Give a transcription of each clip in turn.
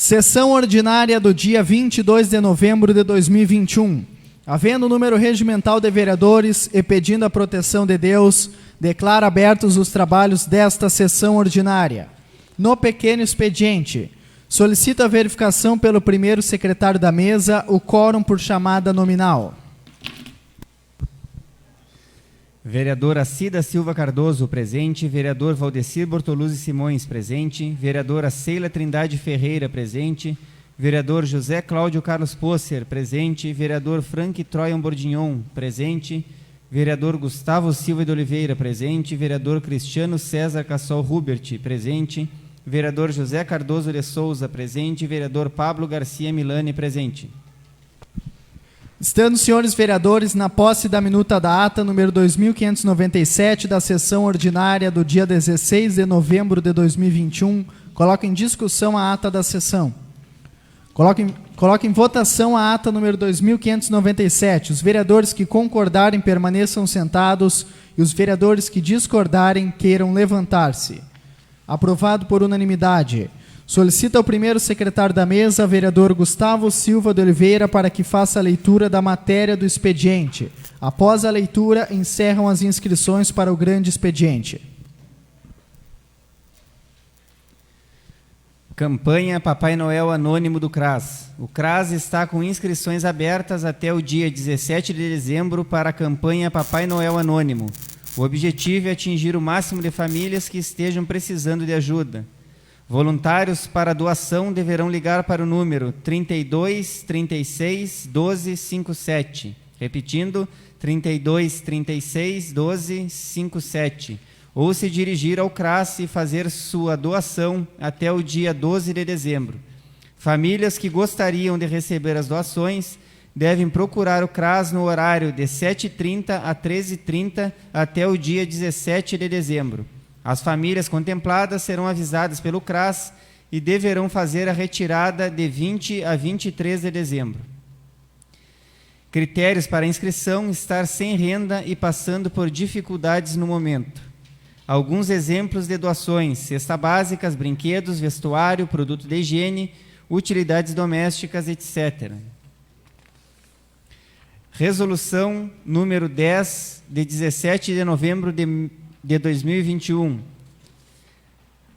Sessão ordinária do dia 22 de novembro de 2021. Havendo o número regimental de vereadores e pedindo a proteção de Deus, declara abertos os trabalhos desta sessão ordinária. No pequeno expediente, solicito a verificação pelo primeiro secretário da mesa o quórum por chamada nominal. Vereadora Cida Silva Cardoso, presente. Vereador Valdecir Bortoluzzi Simões, presente. Vereadora Ceila Trindade Ferreira, presente. Vereador José Cláudio Carlos Posser, presente. Vereador Frank Troian Bordignon, presente. Vereador Gustavo Silva de Oliveira, presente. Vereador Cristiano César Cassol Hubert, presente. Vereador José Cardoso de Souza, presente. Vereador Pablo Garcia Milani, presente. Estando os senhores vereadores na posse da minuta da ata número 2597 da sessão ordinária do dia 16 de novembro de 2021, coloco em discussão a ata da sessão. Coloco em votação a ata número 2597. Os vereadores que concordarem permaneçam sentados e os vereadores que discordarem queiram levantar-se. Aprovado por unanimidade. Solicita ao primeiro secretário da mesa, vereador Gustavo Silva de Oliveira, para que faça a leitura da matéria do expediente. Após a leitura, encerram as inscrições para o grande expediente. Campanha Papai Noel Anônimo do CRAS. O CRAS está com inscrições abertas até o dia 17 de dezembro para a campanha Papai Noel Anônimo. O objetivo é atingir o máximo de famílias que estejam precisando de ajuda. Voluntários para doação deverão ligar para o número 32 36 12 57. Repetindo, 32 36 12 57. Ou se dirigir ao CRAS e fazer sua doação até o dia 12 de dezembro. Famílias que gostariam de receber as doações devem procurar o CRAS no horário de 7h30 a 13h30 até o dia 17 de dezembro. As famílias contempladas serão avisadas pelo CRAS e deverão fazer a retirada de 20 a 23 de dezembro. Critérios para inscrição: estar sem renda e passando por dificuldades no momento. Alguns exemplos de doações: cesta básicas, brinquedos, vestuário, produto de higiene, utilidades domésticas, etc. Resolução número 10, de 17 de novembro de 2021.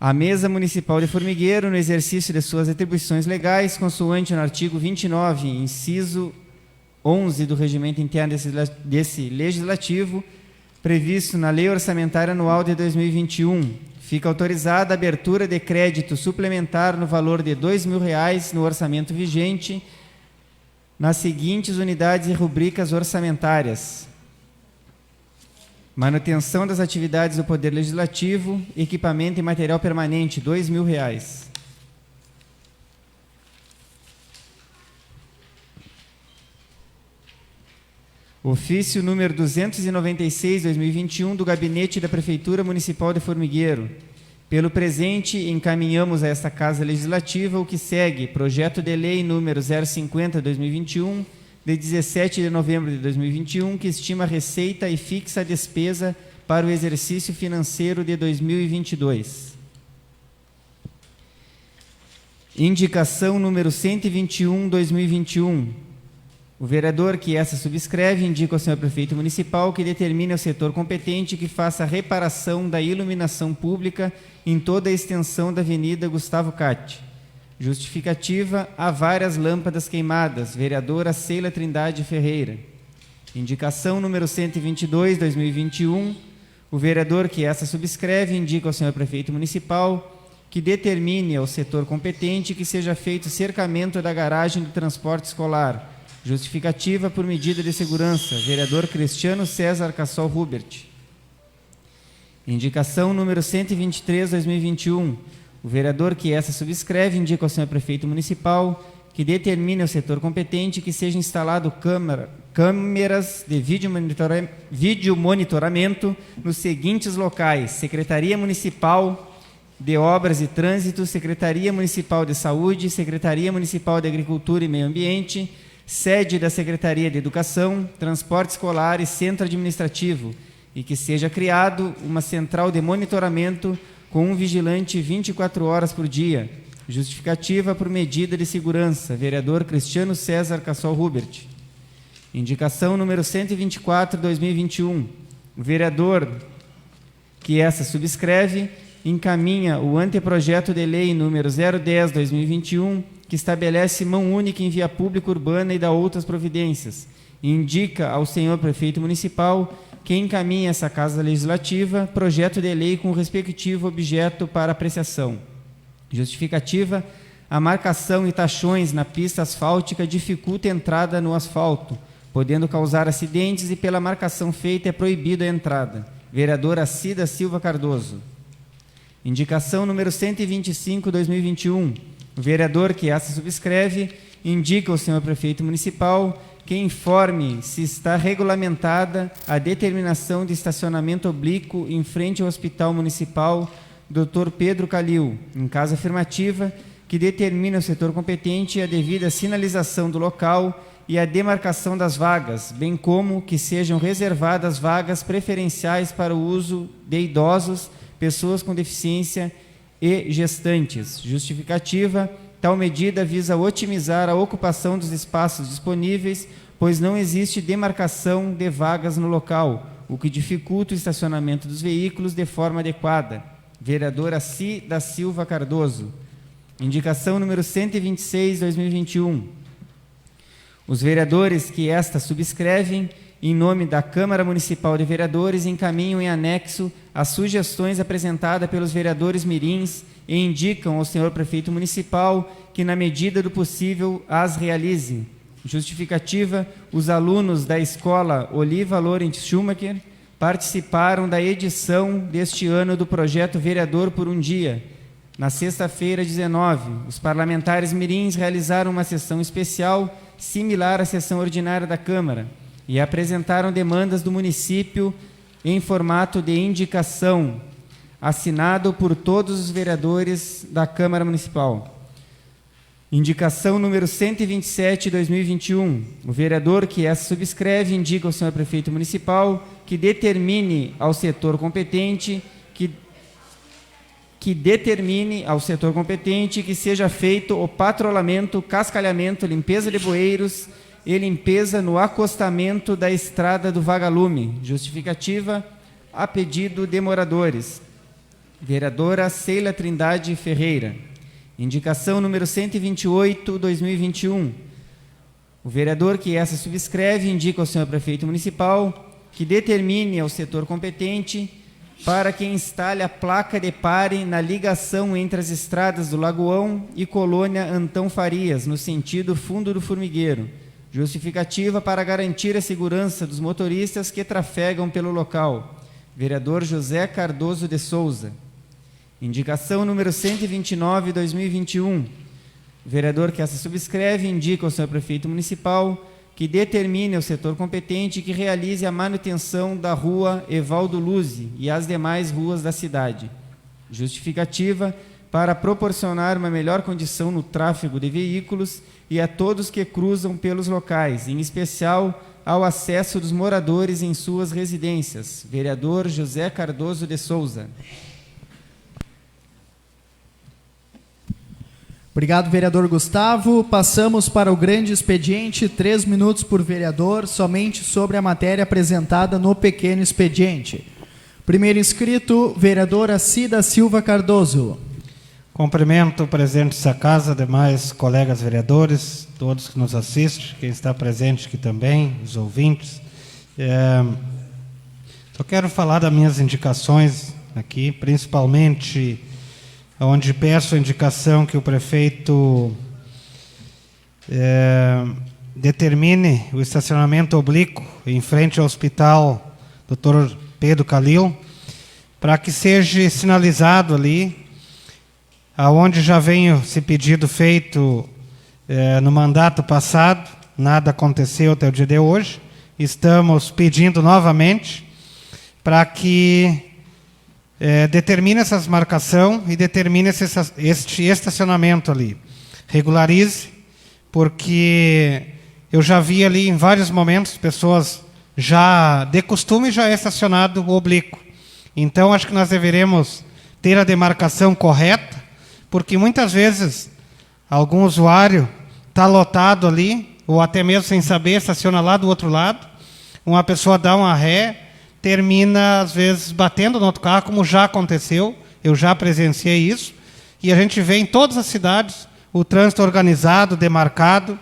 A Mesa Municipal de Formigueiro, no exercício de suas atribuições legais, consoante no artigo 29, inciso 11 do Regimento Interno desse Legislativo, previsto na Lei Orçamentária Anual de 2021, fica autorizada a abertura de crédito suplementar no valor de R$ 2.000 no orçamento vigente, nas seguintes unidades e rubricas orçamentárias: manutenção das atividades do Poder Legislativo, equipamento e material permanente, R$ 2.000. Ofício número 296/2021 do Gabinete da Prefeitura Municipal de Formigueiro. Pelo presente, encaminhamos a esta Casa Legislativa o que segue: projeto de lei número 050/2021, de 17 de novembro de 2021, que estima a receita e fixa a despesa para o exercício financeiro de 2022. Indicação número 121/2021. O vereador que essa subscreve indica ao senhor prefeito municipal que determine ao setor competente que faça a reparação da iluminação pública em toda a extensão da Avenida Gustavo Catti. Justificativa: há várias lâmpadas queimadas. Vereadora Ceila Trindade Ferreira. Indicação número 122/2021. O vereador que essa subscreve indica ao senhor prefeito municipal que determine ao setor competente que seja feito cercamento da garagem do transporte escolar. Justificativa: por medida de segurança. Vereador Cristiano César Cassol Hubert. Indicação número 123/2021. O vereador que essa subscreve indica ao senhor prefeito municipal que determine ao setor competente que seja instalado câmeras de vídeo monitoramento nos seguintes locais: Secretaria Municipal de Obras e Trânsito, Secretaria Municipal de Saúde, Secretaria Municipal de Agricultura e Meio Ambiente, sede da Secretaria de Educação, Transporte Escolar e Centro Administrativo, e que seja criado uma central de monitoramento com um vigilante 24 horas por dia, Justificativa por medida de segurança. Vereador Cristiano César Cassol Hubert. Indicação número 124/2021. O vereador que essa subscreve encaminha o anteprojeto de lei número 010/2021, que estabelece mão única em via pública urbana e dá outras providências. Indica ao senhor prefeito municipal que encaminha essa Casa Legislativa projeto de lei com o respectivo objeto para apreciação. Justificativa: a marcação e tachões na pista asfáltica dificulta a entrada no asfalto, podendo causar acidentes, e pela marcação feita é proibida a entrada. Vereadora Cida Silva Cardoso. Indicação número 125/2021. O vereador que essa subscreve indica ao senhor prefeito municipal que informe se está regulamentada a determinação de estacionamento oblíquo em frente ao Hospital Municipal Dr. Pedro Calil. Em caso afirmativa, que determine ao setor competente a devida sinalização do local e a demarcação das vagas, bem como que sejam reservadas vagas preferenciais para o uso de idosos, pessoas com deficiência e gestantes. Justificativa: tal medida visa otimizar a ocupação dos espaços disponíveis, pois não existe demarcação de vagas no local, o que dificulta o estacionamento dos veículos de forma adequada. Vereadora Cida Silva Cardoso. Indicação número 126/2021. Os vereadores que esta subscrevem, em nome da Câmara Municipal de Vereadores, encaminham em anexo as sugestões apresentadas pelos vereadores mirins e indicam ao senhor prefeito municipal que, na medida do possível, as realize. Justificativa: os alunos da escola Oliva Laurent Schumacher participaram da edição deste ano do projeto Vereador por um Dia. Na sexta-feira, 19, os parlamentares mirins realizaram uma sessão especial similar à sessão ordinária da Câmara e apresentaram demandas do município em formato de indicação, assinado por todos os vereadores da Câmara Municipal. Indicação número 127/2021. O vereador que essa subscreve indica ao senhor prefeito municipal que determine ao setor competente que seja feito o patrulhamento, cascalhamento, limpeza de bueiros e limpeza no acostamento da estrada do Vagalume. Justificativa: a pedido de moradores. Vereadora Ceila Trindade Ferreira. Indicação número 128/2021. O vereador que essa subscreve indica ao senhor prefeito municipal que determine ao setor competente para que instale a placa de pare na ligação entre as estradas do Lagoão e Colônia Antão Farias, no sentido Fundo do Formigueiro. Justificativa: para garantir a segurança dos motoristas que trafegam pelo local. Vereador José Cardoso de Souza. Indicação número 129/2021. O vereador que essa subscreve indica ao senhor prefeito municipal que determine ao setor competente que realize a manutenção da rua Evaldo Luzi e as demais ruas da cidade. Justificativa: para proporcionar uma melhor condição no tráfego de veículos e a todos que cruzam pelos locais, em especial ao acesso dos moradores em suas residências. Vereador José Cardoso de Souza. Obrigado, vereador Gustavo. Passamos para o grande expediente, 3 minutos por vereador, somente sobre a matéria apresentada no pequeno expediente. Primeiro inscrito, vereadora Cida Silva Cardoso. Cumprimento o presidente dessa casa, demais colegas vereadores, todos que nos assistem, quem está presente aqui também, os ouvintes. Só quero falar das minhas indicações aqui, principalmente onde peço a indicação que o prefeito determine o estacionamento oblíquo em frente ao Hospital Dr. Pedro Calil, para que seja sinalizado ali, aonde já vem esse pedido feito no mandato passado, nada aconteceu até o dia de hoje, estamos pedindo novamente para que determine essas marcação e determine este estacionamento ali. Regularize, porque eu já vi ali em vários momentos pessoas já de costume já é estacionado o oblíquo. Então acho que nós deveremos ter a demarcação correta porque muitas vezes algum usuário está lotado ali, ou até mesmo sem saber, estaciona lá do outro lado, uma pessoa dá uma ré, termina, às vezes, batendo no outro carro, como já aconteceu, eu já presenciei isso, e a gente vê em todas as cidades o trânsito organizado, demarcado,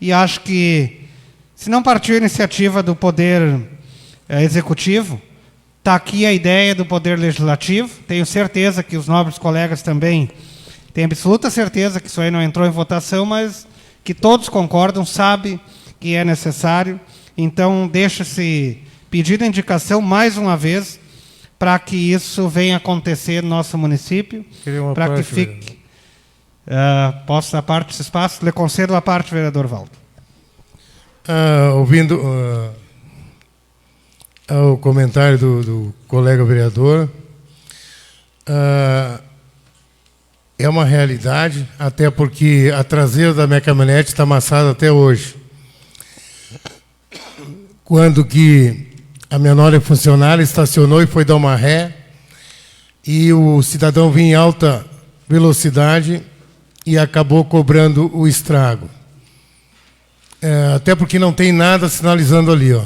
e acho que, se não partiu a iniciativa do Poder Executivo, está aqui a ideia do Poder Legislativo, tenho certeza que os nobres colegas também têm absoluta certeza que isso aí não entrou em votação, mas que todos concordam, sabem que é necessário, então deixa-se pedir a indicação mais uma vez para que isso venha acontecer no nosso município, para que fique... posso dar parte desse espaço? Lhe concedo a parte, vereador Valdo. Ouvindo o comentário do colega vereador, é uma realidade, até porque a traseira da minha caminhonete está amassada até hoje. Quando que a minha nora funcionária estacionou e foi dar uma ré, e o cidadão vinha em alta velocidade e acabou cobrando o estrago. Até porque não tem nada sinalizando ali, ó.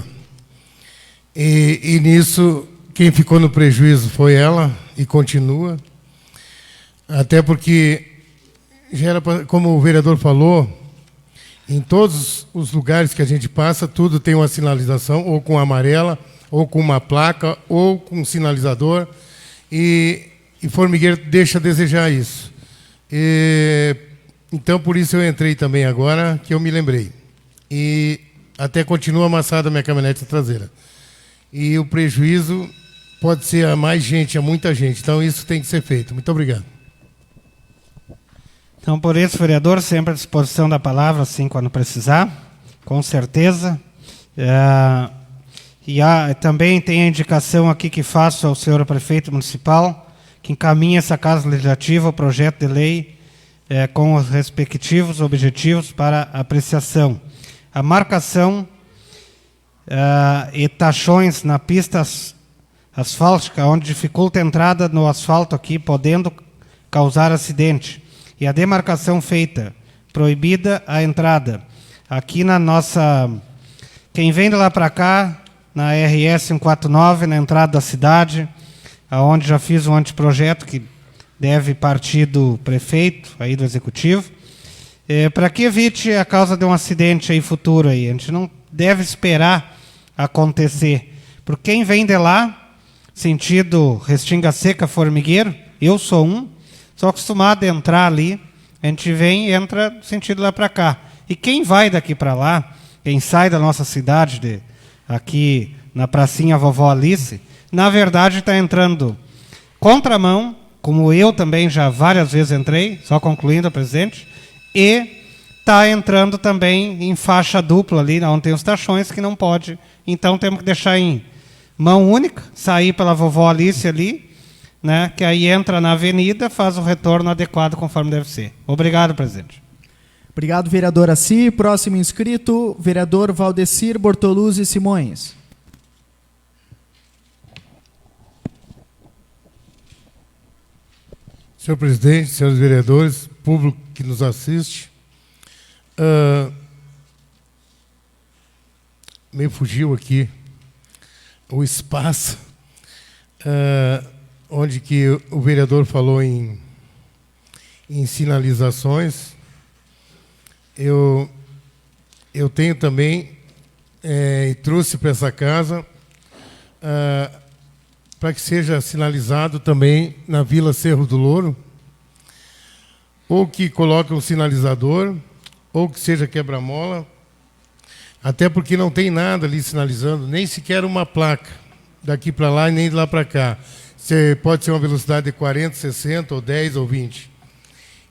E nisso, quem ficou no prejuízo foi ela, e continua. Até porque, já era pra, como o vereador falou, em todos os lugares que a gente passa, tudo tem uma sinalização, ou com amarela, ou com uma placa, ou com um sinalizador, e Formigueiro deixa a desejar isso. Então, por isso eu entrei também agora, que eu me lembrei. E até continua amassada a minha caminhonete traseira. E o prejuízo pode ser a mais gente, a muita gente. Então, isso tem que ser feito. Muito obrigado. Então, por isso, vereador, sempre à disposição da palavra, assim, quando precisar, com certeza. Também tem a indicação aqui que faço ao senhor prefeito municipal, que encaminhe essa Casa Legislativa, o projeto de lei, com os respectivos objetivos para apreciação. A marcação e tachões na pista asfáltica, onde dificulta a entrada no asfalto aqui, podendo causar acidente. E a demarcação feita, proibida a entrada. Aqui na nossa... Quem vem de lá para cá, na RS 149, na entrada da cidade, aonde já fiz um anteprojeto que deve partir do prefeito, aí do executivo, para que evite a causa de um acidente aí futuro aí. A gente não deve esperar acontecer. Porque quem vem de lá, sentido Restinga Seca, Formigueiro, eu sou sou acostumado a entrar ali, a gente vem e entra sentido lá para cá. E quem vai daqui para lá, quem sai da nossa cidade, aqui na pracinha Vovó Alice, na verdade está entrando contramão, como eu também já várias vezes entrei, só concluindo, presidente, e está entrando também em faixa dupla ali, onde tem os tachões, que não pode. Então temos que deixar em mão única, sair pela Vovó Alice ali, né, que aí entra na avenida, faz o retorno adequado conforme deve ser. Obrigado, presidente. Obrigado, vereador Assi. Próximo inscrito, vereador Valdecir Bortoluzzi Simões. Senhor presidente, senhores vereadores, público que nos assiste, me fugiu aqui o espaço onde que o vereador falou em sinalizações. Eu tenho também, e trouxe para essa casa, para que seja sinalizado também na Vila Cerro do Louro, ou que coloque um sinalizador, ou que seja quebra-mola, até porque não tem nada ali sinalizando, nem sequer uma placa, daqui para lá e nem de lá para cá. Pode ser uma velocidade de 40, 60, ou 10, ou 20.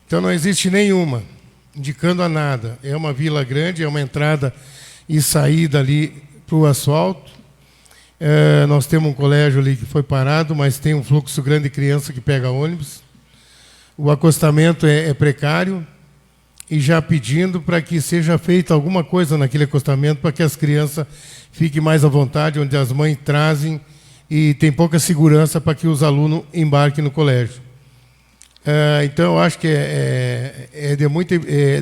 Então não existe nenhuma, indicando a nada. É uma vila grande, é uma entrada e saída ali para o asfalto. Nós temos um colégio ali que foi parado, mas tem um fluxo grande de criança que pega ônibus. O acostamento é precário, e já pedindo para que seja feita alguma coisa naquele acostamento para que as crianças fiquem mais à vontade, onde as mães trazem e tem pouca segurança para que os alunos embarquem no colégio. Então, eu acho que é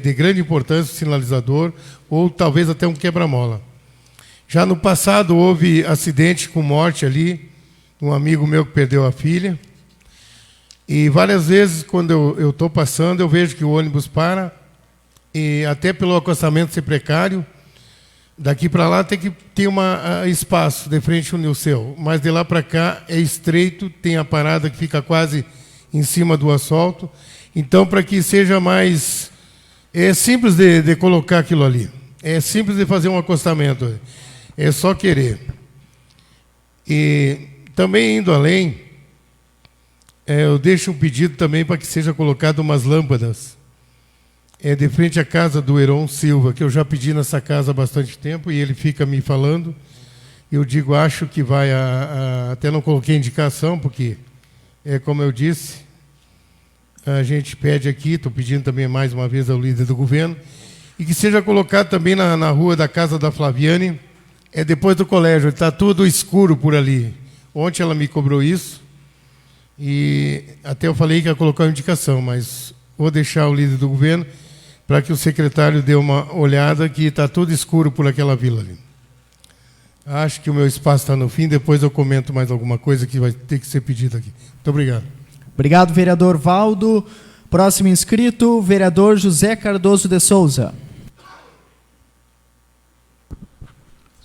de grande importância o sinalizador, ou talvez até um quebra-mola. Já no passado houve acidente com morte ali, um amigo meu que perdeu a filha. E várias vezes, quando eu estou passando, eu vejo que o ônibus para, e até pelo acostamento ser precário, daqui para lá tem que ter espaço de frente ao Nilceu, mas de lá para cá é estreito, tem a parada que fica quase em cima do asfalto. Então, para que seja mais... É simples de colocar aquilo ali. É simples de fazer um acostamento. É só querer. E também indo além, eu deixo um pedido também para que seja colocado umas lâmpadas de frente à casa do Heron Silva, que eu já pedi nessa casa há bastante tempo, e ele fica me falando. Eu digo, acho que vai... até não coloquei indicação, porque... como eu disse, a gente pede aqui, estou pedindo também mais uma vez ao líder do governo, e que seja colocado também na rua da casa da Flaviane, depois do colégio, está tudo escuro por ali. Ontem ela me cobrou isso, e até eu falei que ia colocar uma indicação, mas vou deixar o líder do governo para que o secretário dê uma olhada, que está tudo escuro por aquela vila ali. Acho que o meu espaço está no fim, depois eu comento mais alguma coisa que vai ter que ser pedida aqui. Muito obrigado. Obrigado, vereador Valdo. Próximo inscrito, vereador José Cardoso de Souza.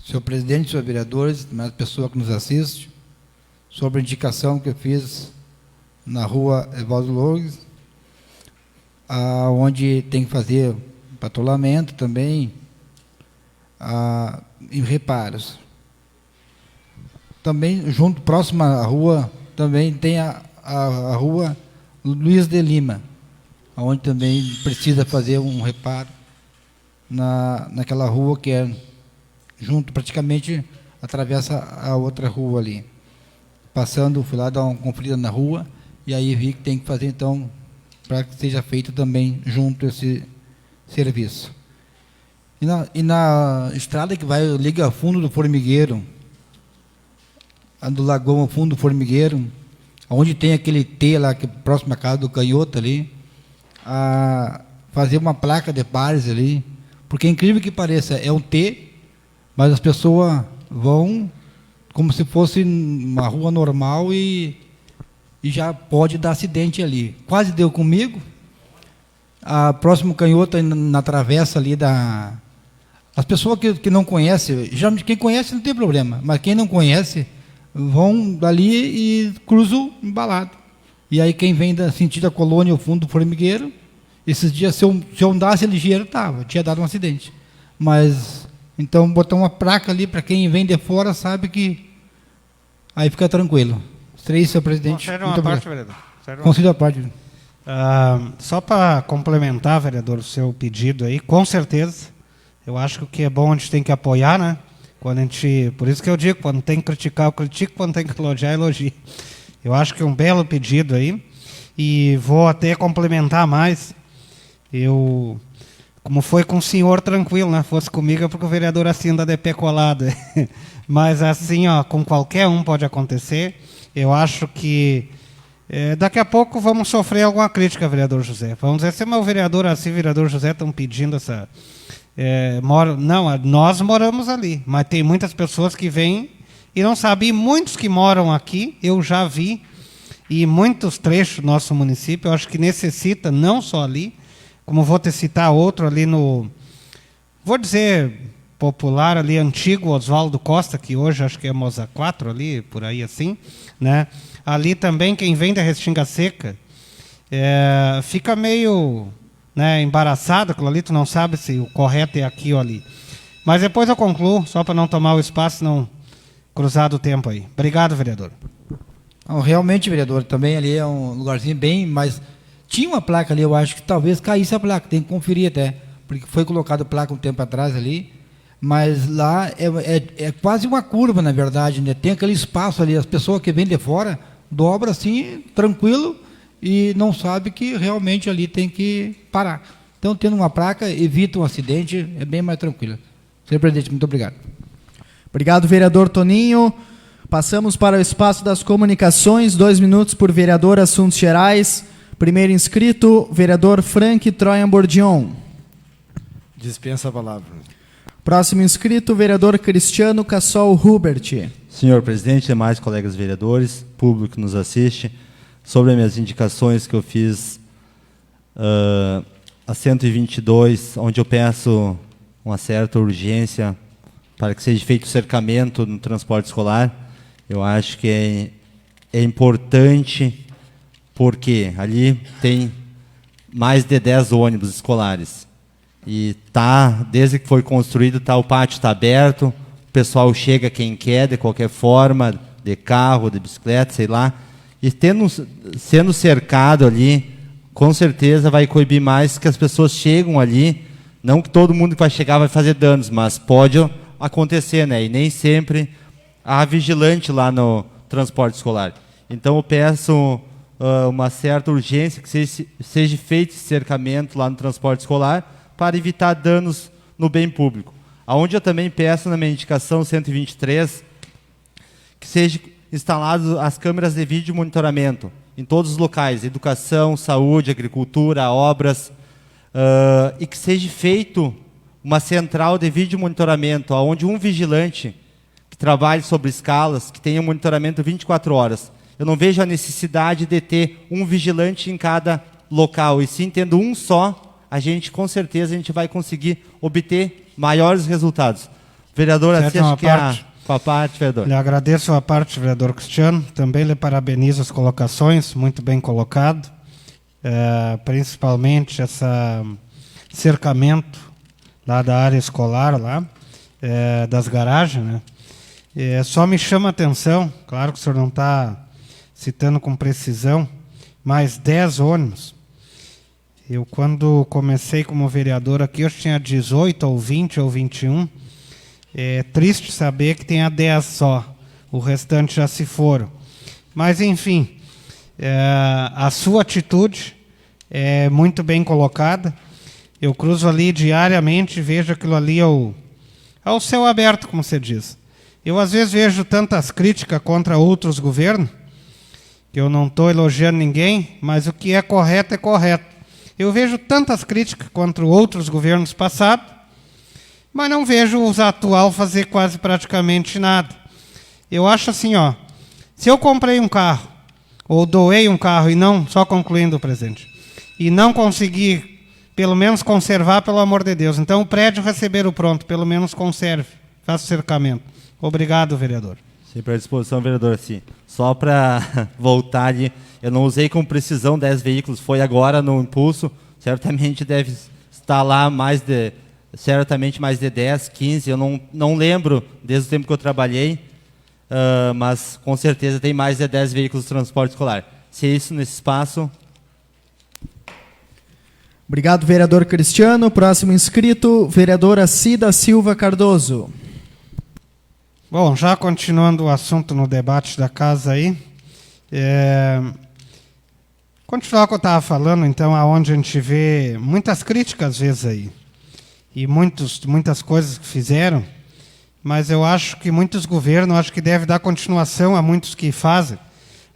Senhor presidente, senhores vereadores, mais pessoa que nos assiste, sobre a indicação que eu fiz na rua Evaldo Lourdes, onde tem que fazer patrulhamento também, em reparos. Também, junto, próxima à rua, também tem a rua Luiz de Lima, onde também precisa fazer um reparo naquela rua que é junto, praticamente atravessa a outra rua ali. Passando, fui lá dar uma conferida na rua, e aí vi que tem que fazer, então, para que seja feito também junto esse serviço. E na estrada que liga ao fundo do Formigueiro, do Lagoão ao fundo do Formigueiro, onde tem aquele T lá, que é próximo à casa do Canhoto ali, fazer uma placa de bares ali, porque incrível que pareça, é um T, mas as pessoas vão como se fosse uma rua normal e já pode dar acidente ali. Quase deu comigo. A próximo Canhoto, na travessa ali as pessoas que não conhecem, quem conhece não tem problema, mas quem não conhece, vão dali e cruzam embalado. E aí quem vem da sentido da Colônia, ao fundo do Formigueiro, esses dias, se eu andasse ligeiro, tinha dado um acidente. Mas, então, botar uma placa ali para quem vem de fora, sabe que aí fica tranquilo. Três, senhor presidente. Concede uma parte, vereador. Concedo a parte. Só para complementar, vereador, o seu pedido aí, com certeza, eu acho que o que é bom a gente tem que apoiar, né? Por isso que eu digo, quando tem que criticar, eu critico, quando tem que elogiar, eu elogio. Eu acho que é um belo pedido aí, e vou até complementar mais. Como foi com o senhor, tranquilo, né? Fosse comigo é porque o vereador assim anda de pé colado. Mas assim, com qualquer um pode acontecer. Eu acho que daqui a pouco vamos sofrer alguma crítica, vereador José. Vamos dizer, se o meu vereador assim, vereador José, estão pedindo essa... não, nós moramos ali, mas tem muitas pessoas que vêm e não sabem. E muitos que moram aqui, eu já vi, e muitos trechos do nosso município, eu acho que necessita, não só ali, como vou te citar outro ali vou dizer, popular ali, antigo Oswaldo Costa, que hoje acho que é Moza 4 ali, por aí assim, né? Ali também, quem vem da Restinga Seca, fica meio... embaraçado, aquilo ali, tu não sabe se o correto é aqui ou ali. Mas depois eu concluo, só para não tomar o espaço, não cruzar do tempo aí. Obrigado, vereador. Não, realmente, vereador, também ali é um lugarzinho bem, mas tinha uma placa ali, eu acho que talvez caísse a placa, tem que conferir até, porque foi colocada placa um tempo atrás ali, mas lá é quase uma curva, na verdade, né? Tem aquele espaço ali, as pessoas que vêm de fora, dobra assim, tranquilo, e não sabe que realmente ali tem que parar. Então, tendo uma placa, evita um acidente, é bem mais tranquilo. Senhor presidente, muito obrigado. Obrigado, vereador Toninho. Passamos para o espaço das comunicações, 2 minutos por vereador, assuntos gerais. Primeiro inscrito, vereador Frank Troian Bordion. Dispensa a palavra. Próximo inscrito, vereador Cristiano Cassol Hubert. Senhor presidente, demais colegas vereadores, público que nos assiste, sobre as minhas indicações que eu fiz a 122, onde eu peço uma certa urgência para que seja feito o cercamento no transporte escolar. Eu acho que é importante, porque ali tem mais de 10 ônibus escolares. E desde que foi construído, o pátio está aberto, o pessoal chega quem quer, de qualquer forma, de carro, de bicicleta, sei lá. E sendo cercado ali, com certeza vai coibir mais que as pessoas chegam ali. Não que todo mundo que vai chegar vai fazer danos, mas pode acontecer, né? E nem sempre há vigilante lá no transporte escolar. Então eu peço uma certa urgência que seja feito esse cercamento lá no transporte escolar para evitar danos no bem público. Aonde eu também peço na minha indicação 123 que seja instaladas as câmeras de vídeo monitoramento em todos os locais, educação, saúde, agricultura, obras, e que seja feito uma central de vídeo monitoramento, onde um vigilante que trabalhe sobre escalas, que tenha monitoramento 24 horas. Eu não vejo a necessidade de ter um vigilante em cada local, e sim tendo um só, com certeza a gente vai conseguir obter maiores resultados. Vereador, assim, acho que a parte, vereador. Lhe agradeço a parte, vereador Cristiano. Também lhe parabenizo as colocações, muito bem colocado. Principalmente esse cercamento lá da área escolar, das garagens, né? Só me chama a atenção, claro que o senhor não está citando com precisão, mas 10 ônibus. Eu, quando comecei como vereador aqui, eu tinha 18 ou 20 ou 21. É triste saber que tenha 10 só. O restante já se foram. Mas, enfim, a sua atitude é muito bem colocada. Eu cruzo ali diariamente e vejo aquilo ali ao céu aberto, como você diz. Eu, às vezes, vejo tantas críticas contra outros governos, que eu não estou elogiando ninguém, mas o que é correto é correto. Eu vejo tantas críticas contra outros governos passados, mas não vejo os atuais fazer quase praticamente nada. Eu acho assim, se eu comprei um carro, ou doei um carro, e não, só concluindo o presente, e não consegui, pelo menos conservar, pelo amor de Deus, então o prédio receber o pronto, pelo menos conserve, faça o cercamento. Obrigado, vereador. Sempre à disposição, vereador, sim. Só para voltar ali, eu não usei com precisão 10 veículos, foi agora no impulso, certamente deve estar lá certamente mais de 10, 15, eu não lembro desde o tempo que eu trabalhei, mas com certeza tem mais de 10 veículos de transporte escolar. Se é isso nesse espaço... Obrigado, vereador Cristiano. Próximo inscrito, vereadora Cida Silva Cardoso. Bom, já continuando o assunto no debate da casa aí, continuar o que eu estava falando, então, aonde a gente vê muitas críticas às vezes aí, e muitas coisas que fizeram, mas eu acho que muitos governos, acho que devem dar continuação a muitos que fazem,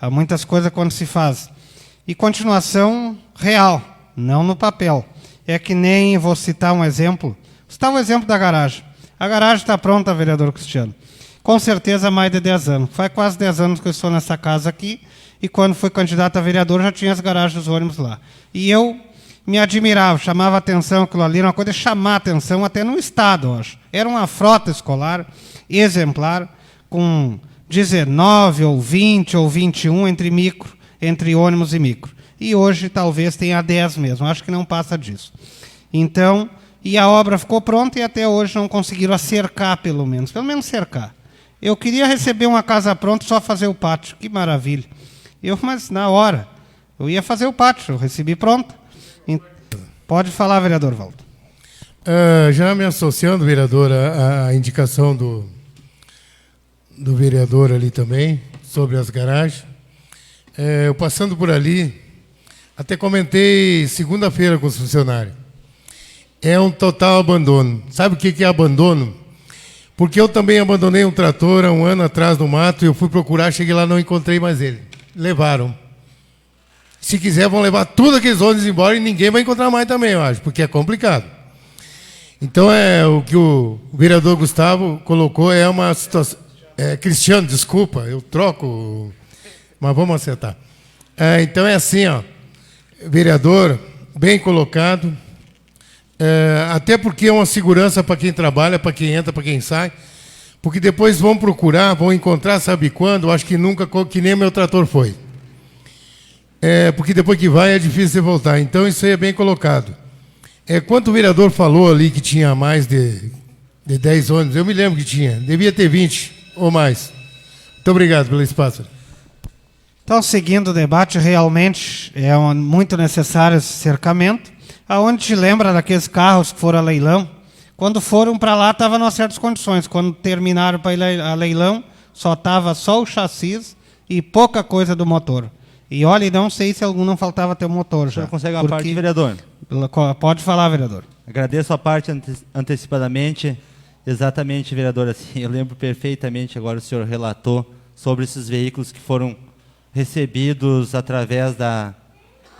a muitas coisas quando se faz. E continuação real, não no papel. É que nem, vou citar um exemplo da garagem. A garagem está pronta, vereador Cristiano. Com certeza há mais de 10 anos. Faz quase 10 anos que eu estou nessa casa aqui, e quando fui candidato a vereador já tinha as garagens dos ônibus lá. E eu me admirava, chamava atenção, aquilo ali era uma coisa de chamar atenção até no estado, eu acho. Era uma frota escolar exemplar, com 19 ou 20 ou 21 entre ônibus e micro. E hoje talvez tenha 10 mesmo, acho que não passa disso. Então, e a obra ficou pronta e até hoje não conseguiram cercar pelo menos cercar. Eu queria receber uma casa pronta, só fazer o pátio, que maravilha. Mas na hora, eu ia fazer o pátio, eu recebi pronto. Pode falar, vereador Valdo. Já me associando, vereador, à indicação do vereador ali também, sobre as garagens. Eu passando por ali, até comentei segunda-feira com os funcionários. É um total abandono. Sabe o que é abandono? Porque eu também abandonei um trator há um ano atrás no mato, e eu fui procurar, cheguei lá, não encontrei mais ele. Levaram. Se quiser, vão levar tudo aqueles ônibus embora e ninguém vai encontrar mais também, eu acho, porque é complicado. Então, o que o vereador Gustavo colocou é uma situação... Cristiano, desculpa, eu troco, mas vamos acertar. Então, é assim, ó, vereador, bem colocado, até porque é uma segurança para quem trabalha, para quem entra, para quem sai, porque depois vão procurar, vão encontrar, sabe quando? Acho que nunca, que nem meu trator foi. Porque depois que vai é difícil você voltar. Então, isso aí é bem colocado. Quanto o vereador falou ali que tinha mais de 10 ônibus, eu me lembro que tinha. Devia ter 20 ou mais. Muito obrigado pelo espaço. Então, seguindo o debate, realmente é muito necessário esse cercamento. Aonde te lembra daqueles carros que foram a leilão? Quando foram para lá, estava em certas condições. Quando terminaram para ir a leilão, estava só o chassi e pouca coisa do motor. E olha, não sei se algum não faltava ter o motor já. O senhor consegue uma parte, vereador? Pode falar, vereador. Agradeço a parte antecipadamente. Exatamente, vereador. Assim, eu lembro perfeitamente, agora o senhor relatou sobre esses veículos que foram recebidos através da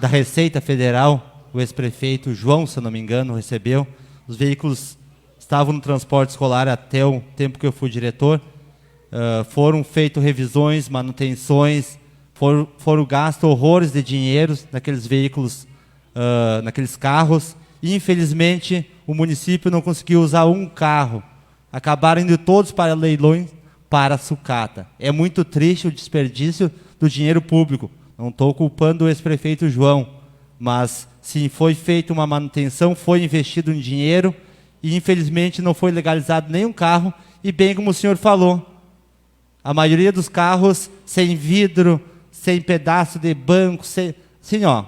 Receita Federal. O ex-prefeito João, se não me engano, recebeu. Os veículos estavam no transporte escolar até o tempo que eu fui diretor. Foram feitas revisões, manutenções, foram gastos horrores de dinheiro naqueles veículos, naqueles carros. E, infelizmente, o município não conseguiu usar um carro. Acabaram indo todos para leilões, para a sucata. É muito triste o desperdício do dinheiro público. Não estou culpando o ex-prefeito João, mas sim, foi feita uma manutenção, foi investido em dinheiro e, infelizmente, não foi legalizado nenhum carro. E, bem como o senhor falou, a maioria dos carros sem vidro, sem pedaço de banco, assim, ó,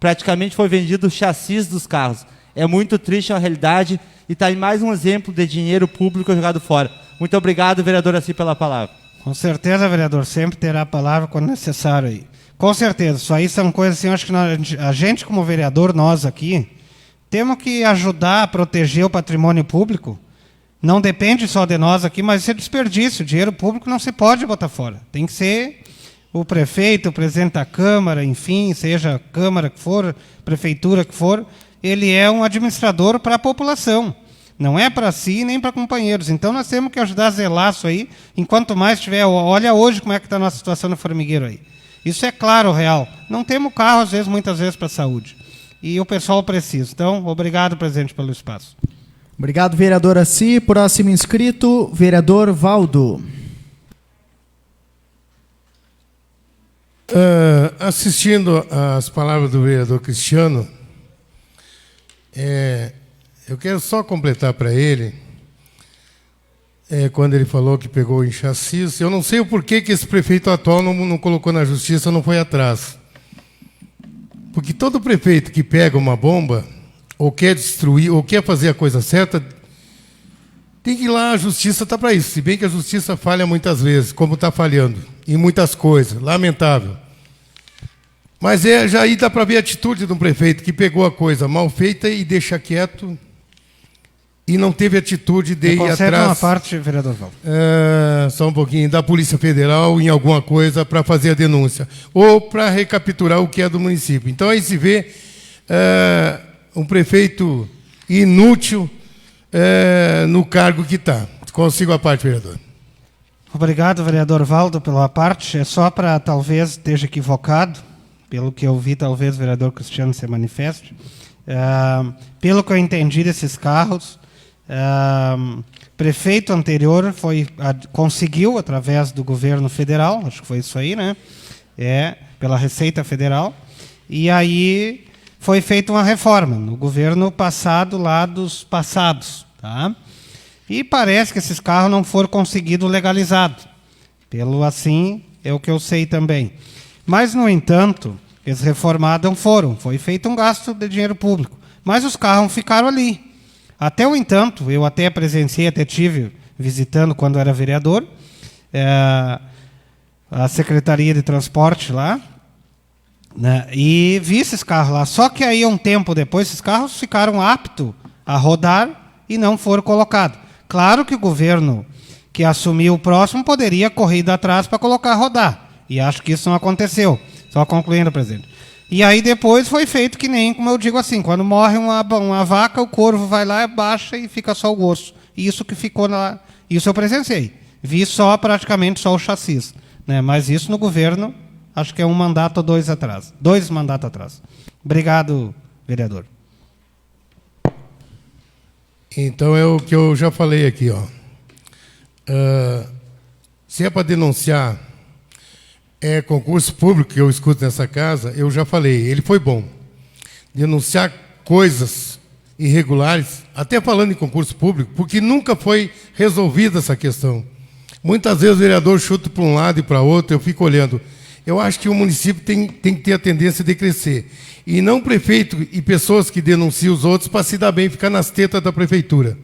praticamente foi vendido o chassis dos carros. É muito triste a realidade e está aí mais um exemplo de dinheiro público jogado fora. Muito obrigado, vereador Assi, pela palavra. Com certeza, vereador, sempre terá a palavra quando necessário aí. Com certeza, isso aí são coisas assim, eu acho que a gente como vereador, nós aqui, temos que ajudar a proteger o patrimônio público. Não depende só de nós aqui, mas isso é desperdício. O dinheiro público não se pode botar fora. Tem que ser o prefeito, o presidente da Câmara, enfim, seja a Câmara que for, prefeitura que for, ele é um administrador para a população. Não é para si nem para companheiros. Então nós temos que ajudar a zelar isso aí. Enquanto mais tiver, olha hoje como é que está a nossa situação no formigueiro aí. Isso é claro, real. Não temos carro, às vezes, muitas vezes, para a saúde. E o pessoal precisa. Então, obrigado, presidente, pelo espaço. Obrigado, vereador Assi. Próximo inscrito, vereador Valdo. Assistindo às palavras do vereador Cristiano, eu quero só completar para ele, quando ele falou que pegou em chassis, eu não sei o porquê que esse prefeito atual não colocou na justiça, não foi atrás. Porque todo prefeito que pega uma bomba, ou quer destruir, ou quer fazer a coisa certa, tem que ir lá, a justiça está para isso. Se bem que a justiça falha muitas vezes, como está falhando, em muitas coisas, lamentável. Mas já aí dá para ver a atitude de um prefeito que pegou a coisa mal feita e deixa quieto e não teve atitude de ir atrás. Uma parte, vereador Valdo. Só um pouquinho, da Polícia Federal em alguma coisa para fazer a denúncia. Ou para recapturar o que é do município. Então aí se vê um prefeito inútil no cargo que está. Consigo a parte, vereador. Obrigado, vereador Valdo, pela parte. É só para, talvez, esteja equivocado, pelo que eu vi, talvez o vereador Cristiano se manifeste. Pelo que eu entendi desses carros, prefeito anterior conseguiu, através do governo federal, acho que foi isso aí, né? Pela Receita Federal, e aí foi feita uma reforma no governo passado, lá dos passados, tá? E parece que esses carros não foram conseguidos legalizados. Pelo assim, é o que eu sei também. Mas, no entanto, eles reformados não foram. Foi feito um gasto de dinheiro público. Mas os carros ficaram ali. Até o entanto, eu até presenciei, até tive visitando quando era vereador, a Secretaria de Transporte lá, né, e vi esses carros lá. Só que aí, um tempo depois, esses carros ficaram aptos a rodar e não foram colocados. Claro que o governo que assumiu o próximo poderia correr atrás para colocar a rodar. E acho que isso não aconteceu. Só concluindo, presidente. E aí depois foi feito que nem, como eu digo assim, quando morre uma vaca, o corvo vai lá, baixa e fica só o osso. Isso que ficou lá, isso eu presenciei. Vi praticamente só o chassis, né? Mas isso no governo, acho que é um mandato ou dois atrás. 2 mandatos atrás. Obrigado, vereador. Então é o que eu já falei aqui, ó. Se é para denunciar concurso público que eu escuto nessa casa, eu já falei, ele foi bom. Denunciar coisas irregulares, até falando em concurso público, porque nunca foi resolvida essa questão. Muitas vezes o vereador chuta para um lado e para outro, eu fico olhando. Eu acho que o município tem que ter a tendência de crescer. E não prefeito e pessoas que denunciam os outros para se dar bem, ficar nas tetas da prefeitura.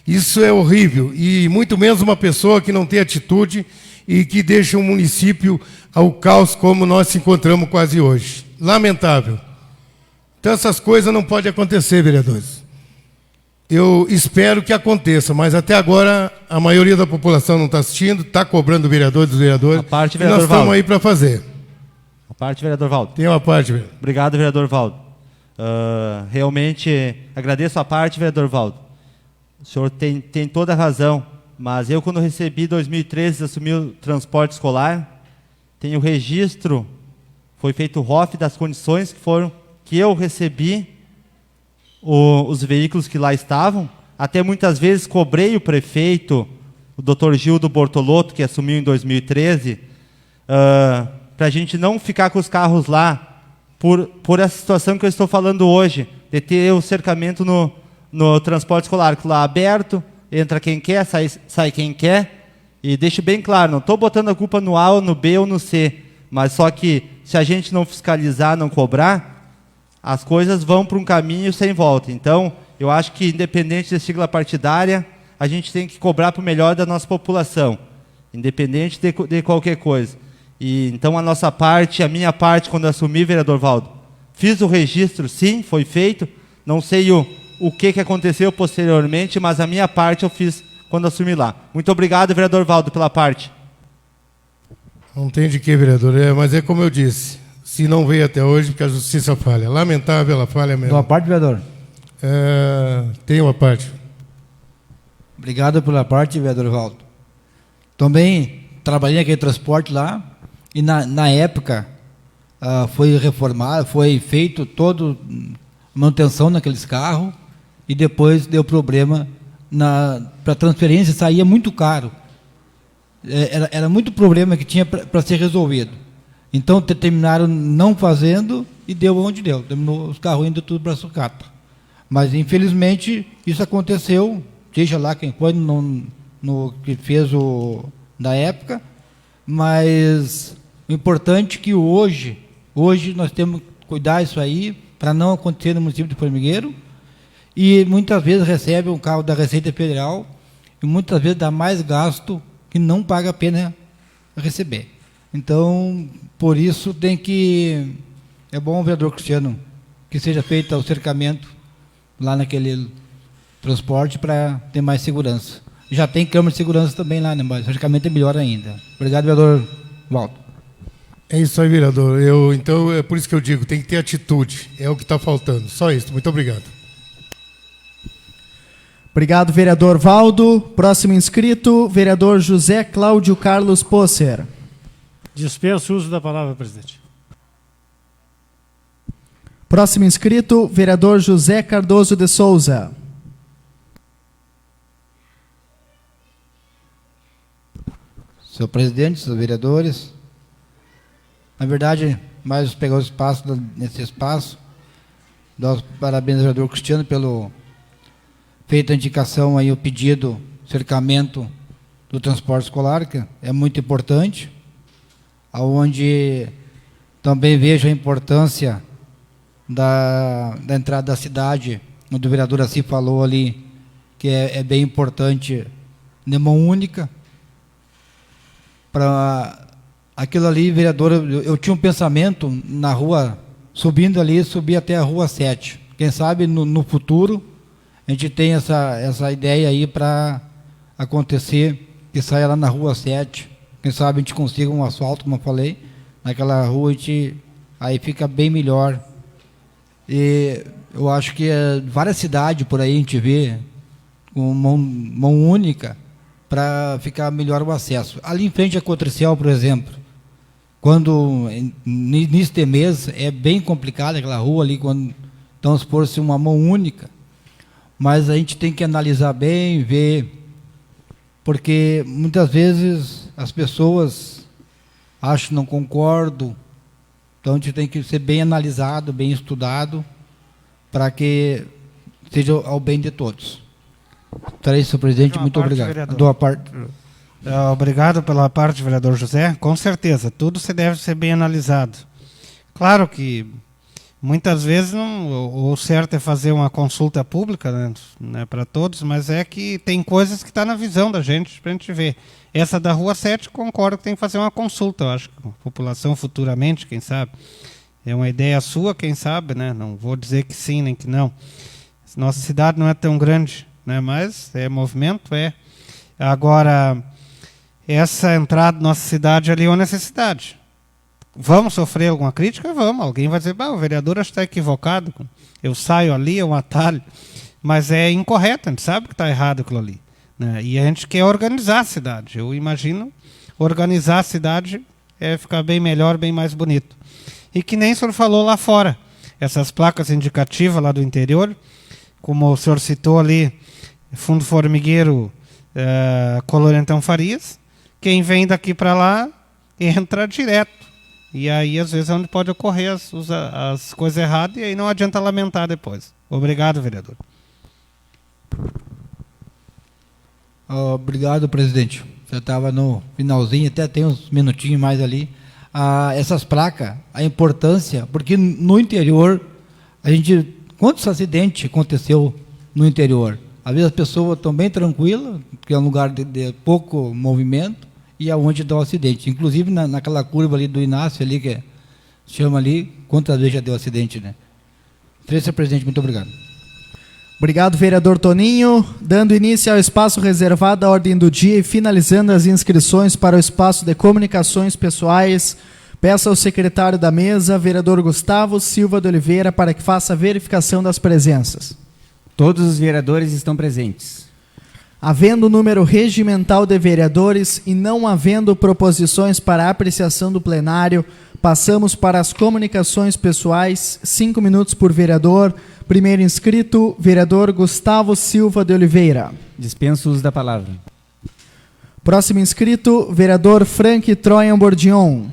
Isso é horrível. E muito menos uma pessoa que não tem atitude e que deixa o município ao caos como nós se encontramos quase hoje. Lamentável. Então essas coisas não podem acontecer, vereadores. Eu espero que aconteça, mas até agora a maioria da população não está assistindo, está cobrando o vereador dos vereadores. parte, e vereador nós estamos Valdo. aí para fazer. A parte, vereador Valdo. Tem uma parte, vereador. Obrigado, vereador Valdo. Realmente agradeço a parte, vereador Valdo. O senhor tem toda a razão, mas eu, quando recebi, em 2013, assumi o transporte escolar, tenho o registro, foi feito o ROF das condições que eu recebi os veículos que lá estavam. Até muitas vezes cobrei o prefeito, o Dr. Gildo Bortolotto, que assumiu em 2013, para a gente não ficar com os carros lá, por essa situação que eu estou falando hoje, de ter o cercamento no transporte escolar, que lá aberto, entra quem quer, sai quem quer, e deixo bem claro, não estou botando a culpa no A, ou no B ou no C, mas só que se a gente não fiscalizar, não cobrar, as coisas vão para um caminho sem volta. Então, eu acho que, independente da sigla partidária, a gente tem que cobrar para o melhor da nossa população, independente de qualquer coisa. E, então, a nossa parte, a minha parte, quando assumi, vereador Valdo, fiz o registro, sim, foi feito, não sei o que aconteceu posteriormente, mas a minha parte eu fiz quando assumi lá. Muito obrigado, vereador Valdo, pela parte. Não tem de que, vereador, mas é como eu disse, se não veio até hoje, porque a justiça falha. Lamentável, ela falha mesmo. Uma parte, vereador. Tem uma parte. Obrigado pela parte, vereador Valdo. Também trabalhei naquele transporte lá, e na época foi reformado, foi feito toda manutenção naqueles carros, e depois deu problema para transferência, saía muito caro. Era muito problema que tinha para ser resolvido. Então terminaram não fazendo e deu onde deu. Terminou os carros indo tudo para a sucata. Mas infelizmente isso aconteceu, seja lá quem foi no que fez da época, mas o importante é que hoje nós temos que cuidar isso aí para não acontecer no município de Formigueiro, e muitas vezes recebe um carro da Receita Federal e muitas vezes dá mais gasto que não paga a pena receber. Então, por isso é bom, vereador Cristiano, que seja feito o cercamento lá naquele transporte para ter mais segurança. Já tem câmera de segurança também lá, né? Mas o cercamento é melhor ainda. Obrigado, vereador Valdo. É isso aí, vereador. Então, é por isso que eu digo, tem que ter atitude. É o que está faltando. Só isso. Muito obrigado. Obrigado, vereador Valdo. Próximo inscrito, vereador José Cláudio Carlos Posser. Dispenso o uso da palavra, presidente. Próximo inscrito, vereador José Cardoso de Souza. Senhor presidente, senhores vereadores, na verdade, mais pegar o espaço nesse espaço, dar os parabéns ao vereador Cristiano pelo feita a indicação aí, o pedido, cercamento do transporte escolar, que é muito importante, aonde também vejo a importância da entrada da cidade, onde o vereador assim falou ali, que é bem importante, de mão única, para aquilo ali, vereador, eu tinha um pensamento na rua, subindo ali, subir até a rua 7. Quem sabe no futuro a gente tem essa ideia aí para acontecer, que saia lá na rua 7. Quem sabe a gente consiga um asfalto, como eu falei, naquela rua a gente aí fica bem melhor. E eu acho que várias cidades por aí a gente vê com mão única para ficar melhor o acesso. Ali em frente à Cotricel, por exemplo, quando neste mês é bem complicado aquela rua ali, quando transpor-se uma mão única, mas a gente tem que analisar bem, ver, porque muitas vezes as pessoas acham que não concordam, então a gente tem que ser bem analisado, bem estudado, para que seja ao bem de todos. Então é isso, presidente, muito obrigado. Obrigado pela parte, vereador José. Com certeza, tudo se deve ser bem analisado. Claro que muitas vezes o certo é fazer uma consulta pública, né, para todos, mas é que tem coisas que estão na visão da gente, para a gente ver. Essa da Rua 7, concordo que tem que fazer uma consulta, eu acho, com a população futuramente, quem sabe. É uma ideia sua, quem sabe, né? Não vou dizer que sim, nem que não. Nossa cidade não é tão grande, né, mas é movimento, é. Agora, essa entrada na nossa cidade ali é uma necessidade. Vamos sofrer alguma crítica? Vamos. Alguém vai dizer, o vereador acho que está equivocado. Eu saio ali, é um atalho. Mas é incorreto, a gente sabe que está errado aquilo ali, né? E a gente quer organizar a cidade. Eu imagino organizar a cidade é ficar bem melhor, bem mais bonito. E que nem o senhor falou lá fora, essas placas indicativas lá do interior, como o senhor citou ali, Fundo Formigueiro, Colorentão Farias, quem vem daqui para lá entra direto. E aí, às vezes, é onde pode ocorrer as coisas erradas e aí não adianta lamentar depois. Obrigado, vereador. Obrigado, presidente. Você estava no finalzinho, até tem uns minutinhos mais ali. Essas placas, a importância, porque no interior, quantos acidentes aconteceu no interior? Às vezes as pessoas estão bem tranquilas, que é um lugar de pouco movimento, e aonde dá o acidente. Inclusive naquela curva ali do Inácio, ali, que chama ali, quantas vezes já deu acidente, né? Senhor presidente, muito obrigado. Obrigado, vereador Toninho. Dando início ao espaço reservado à ordem do dia e finalizando as inscrições para o espaço de comunicações pessoais, peço ao secretário da mesa, vereador Gustavo Silva de Oliveira, para que faça a verificação das presenças. Todos os vereadores estão presentes. Havendo número regimental de vereadores e não havendo proposições para apreciação do plenário, passamos para as comunicações pessoais. 5 minutos por vereador. Primeiro inscrito, vereador Gustavo Silva de Oliveira. Dispenso o uso da palavra. Próximo inscrito, vereador Frank Troian Bordion.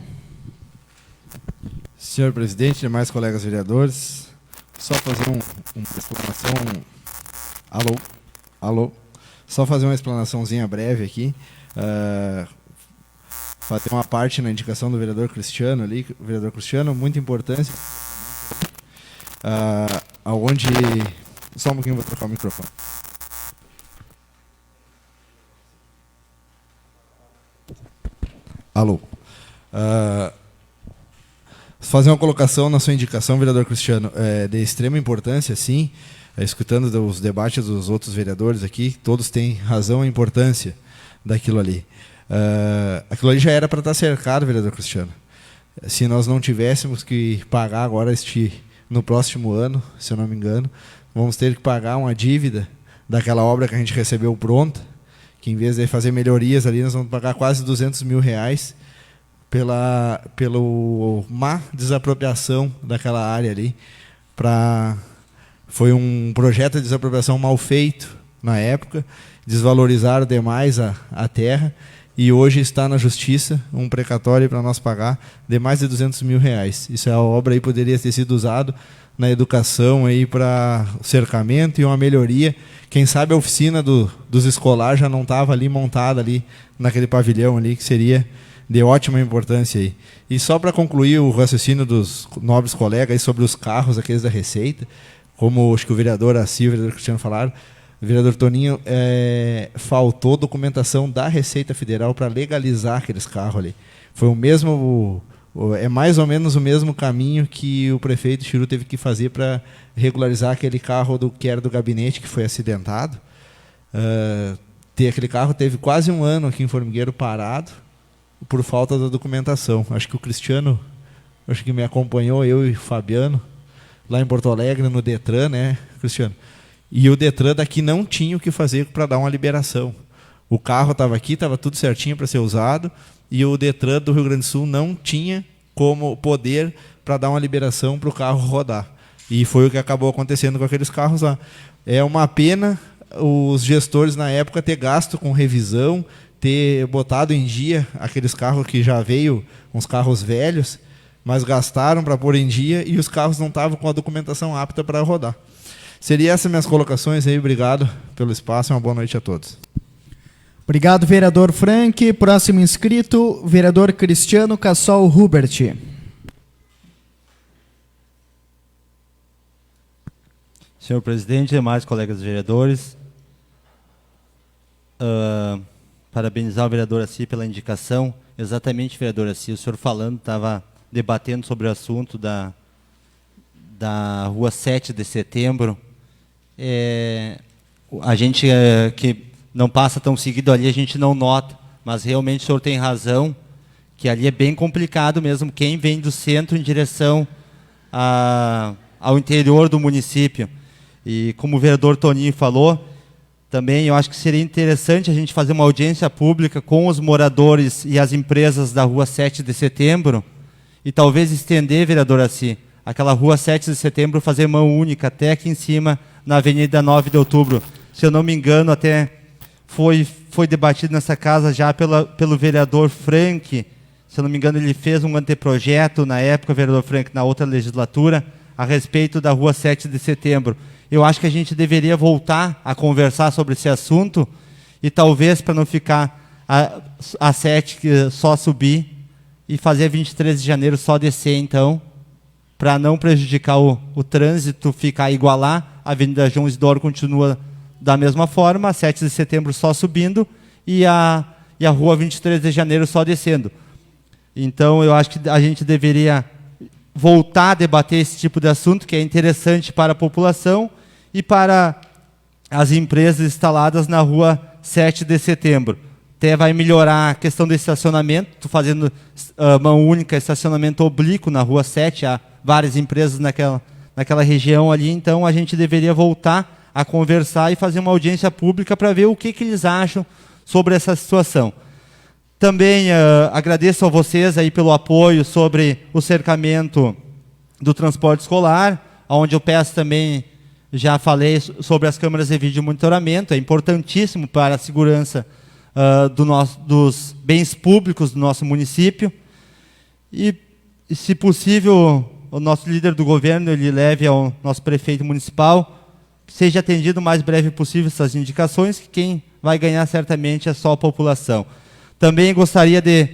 Senhor presidente, demais colegas vereadores, só fazer uma explanação... Alô? Só fazer uma explanaçãozinha breve aqui. Fazer uma parte na indicação do vereador Cristiano ali. O vereador Cristiano, muita importância. Aonde... Só um pouquinho, vou trocar o microfone. Alô. Fazer uma colocação na sua indicação, vereador Cristiano, de extrema importância, sim. Escutando os debates dos outros vereadores aqui, todos têm razão e importância daquilo ali. Aquilo ali já era para estar cercado, vereador Cristiano. Se nós não tivéssemos que pagar agora no próximo ano, se eu não me engano, vamos ter que pagar uma dívida daquela obra que a gente recebeu pronta, que em vez de fazer melhorias ali, nós vamos pagar quase R$200 mil pelo má desapropriação daquela área ali. Foi um projeto de desapropriação mal feito na época, desvalorizaram demais a terra, e hoje está na justiça um precatório para nós pagar de mais de R$200 mil. Isso é a obra aí, poderia ter sido usado na educação aí para cercamento e uma melhoria. Quem sabe a oficina dos escolares já não estava ali montada ali naquele pavilhão ali, que seria de ótima importância aí. E só para concluir o raciocínio dos nobres colegas aí sobre os carros, aqueles da Receita, como acho que o vereador Assi e o vereador Cristiano falaram, o vereador Toninho, faltou documentação da Receita Federal para legalizar aqueles carros ali. Foi é mais ou menos o mesmo caminho que o prefeito Chiru teve que fazer para regularizar aquele carro que era do gabinete, que foi acidentado. Aquele carro teve quase um ano aqui em Formigueiro parado por falta da documentação. Acho que o Cristiano acho que me acompanhou, eu e o Fabiano, lá em Porto Alegre, no Detran, né, Cristiano? E o Detran daqui não tinha o que fazer para dar uma liberação. O carro estava aqui, estava tudo certinho para ser usado, e o Detran do Rio Grande do Sul não tinha como poder para dar uma liberação para o carro rodar. E foi o que acabou acontecendo com aqueles carros lá. É uma pena os gestores na época ter gasto com revisão, ter botado em dia aqueles carros que já veio, uns carros velhos, mas gastaram para pôr em dia e os carros não estavam com a documentação apta para rodar. Seriam essas minhas colocações aí. Obrigado pelo espaço e uma boa noite a todos. Obrigado, vereador Frank. Próximo inscrito, vereador Cristiano Cassol Hubert. Senhor presidente, demais colegas vereadores, parabenizar o vereador Assi pela indicação. Exatamente, vereador Assi, o senhor falando, estava debatendo sobre o assunto da Rua 7 de Setembro. A gente que não passa tão seguido ali, a gente não nota, mas realmente o senhor tem razão, que ali é bem complicado mesmo, quem vem do centro em direção ao interior do município. E como o vereador Toninho falou, também eu acho que seria interessante a gente fazer uma audiência pública com os moradores e as empresas da Rua 7 de Setembro, e talvez estender, vereador Assi, aquela Rua 7 de Setembro, fazer mão única até aqui em cima, na Avenida 9 de Outubro. Se eu não me engano, até foi debatido nessa casa já pelo vereador Frank. Se eu não me engano, ele fez um anteprojeto na época, vereador Frank, na outra legislatura, a respeito da Rua 7 de Setembro. Eu acho que a gente deveria voltar a conversar sobre esse assunto e talvez, para não ficar a 7 só subir e fazer a 23 de janeiro só descer, então, para não prejudicar o trânsito, ficar igualar, a Avenida João Isidoro continua da mesma forma, a 7 de setembro só subindo e a Rua 23 de janeiro só descendo. Então, eu acho que a gente deveria voltar a debater esse tipo de assunto, que é interessante para a população e para as empresas instaladas na Rua 7 de Setembro. Até vai melhorar a questão do estacionamento, estou fazendo mão única, estacionamento oblíquo na Rua 7, há várias empresas naquela região ali, então a gente deveria voltar a conversar e fazer uma audiência pública para ver o que eles acham sobre essa situação. Também agradeço a vocês aí pelo apoio sobre o cercamento do transporte escolar, onde eu peço também, já falei sobre as câmeras de vídeo monitoramento, é importantíssimo para a segurança dos bens públicos do nosso município. E, se possível, o nosso líder do governo ele leve ao nosso prefeito municipal, seja atendido o mais breve possível essas indicações, que quem vai ganhar certamente é só a população. Também gostaria de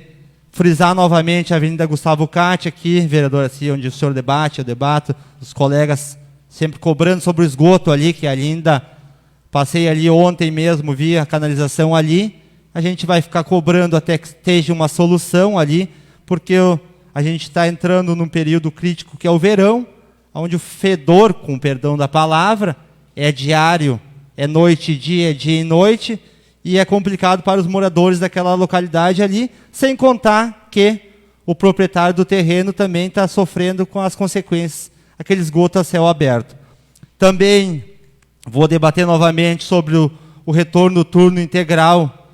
frisar novamente a Avenida Gustavo Catti aqui, vereador Assi, onde o senhor debate, eu debato, os colegas sempre cobrando sobre o esgoto ali, que ainda passei ali ontem mesmo, vi a canalização ali, a gente vai ficar cobrando até que esteja uma solução ali, porque a gente está entrando num período crítico que é o verão, onde o fedor, com perdão da palavra, é diário, é noite e dia e noite, e é complicado para os moradores daquela localidade ali, sem contar que o proprietário do terreno também está sofrendo com as consequências, aquele esgoto a céu aberto. Também vou debater novamente sobre o retorno do turno integral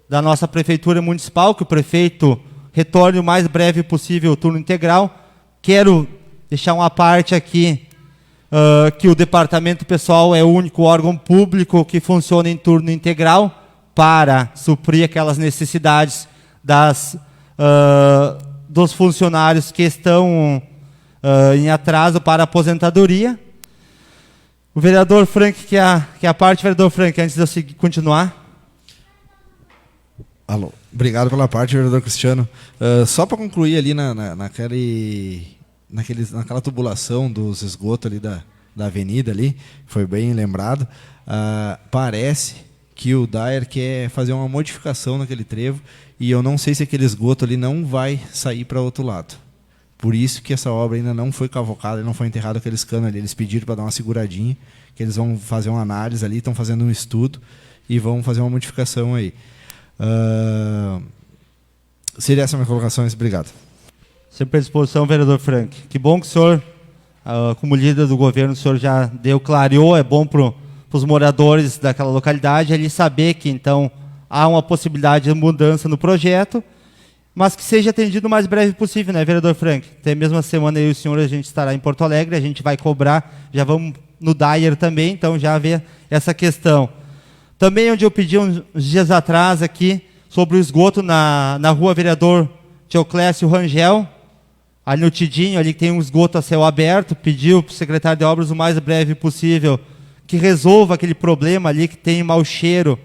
da nossa prefeitura municipal, que o prefeito retorne o mais breve possível o turno integral. Quero deixar uma parte aqui, que o departamento pessoal é o único órgão público que funciona em turno integral, para suprir aquelas necessidades dos funcionários que estão em atraso para a aposentadoria. O vereador Frank, que é a parte, vereador Frank, antes de eu continuar. Alô. Obrigado pela parte, vereador Cristiano. Só para concluir ali naquela tubulação dos esgotos ali da avenida ali, foi bem lembrado, parece que o Daer quer fazer uma modificação naquele trevo e eu não sei se aquele esgoto ali não vai sair para outro lado. Por isso que essa obra ainda não foi cavocada, não foi enterrado aqueles canos ali. Eles pediram para dar uma seguradinha, que eles vão fazer uma análise ali, estão fazendo um estudo e vão fazer uma modificação aí. Seria essa a minha colocação. Obrigado. Sempre à disposição, vereador Frank. Que bom que o senhor, como líder do governo, o senhor já clareou, é bom para os moradores daquela localidade ali saber que, então, há uma possibilidade de mudança no projeto, mas que seja atendido o mais breve possível, né, vereador Frank? Até mesmo a semana eu e o senhor, a gente estará em Porto Alegre, a gente vai cobrar, já vamos no Dyer também, então já vê essa questão. Também onde eu pedi uns dias atrás aqui, sobre o esgoto na rua vereador Teoclésio Rangel, ali no Tidinho, ali que tem um esgoto a céu aberto, pediu para o secretário de obras o mais breve possível que resolva aquele problema ali, que tem mau cheiro,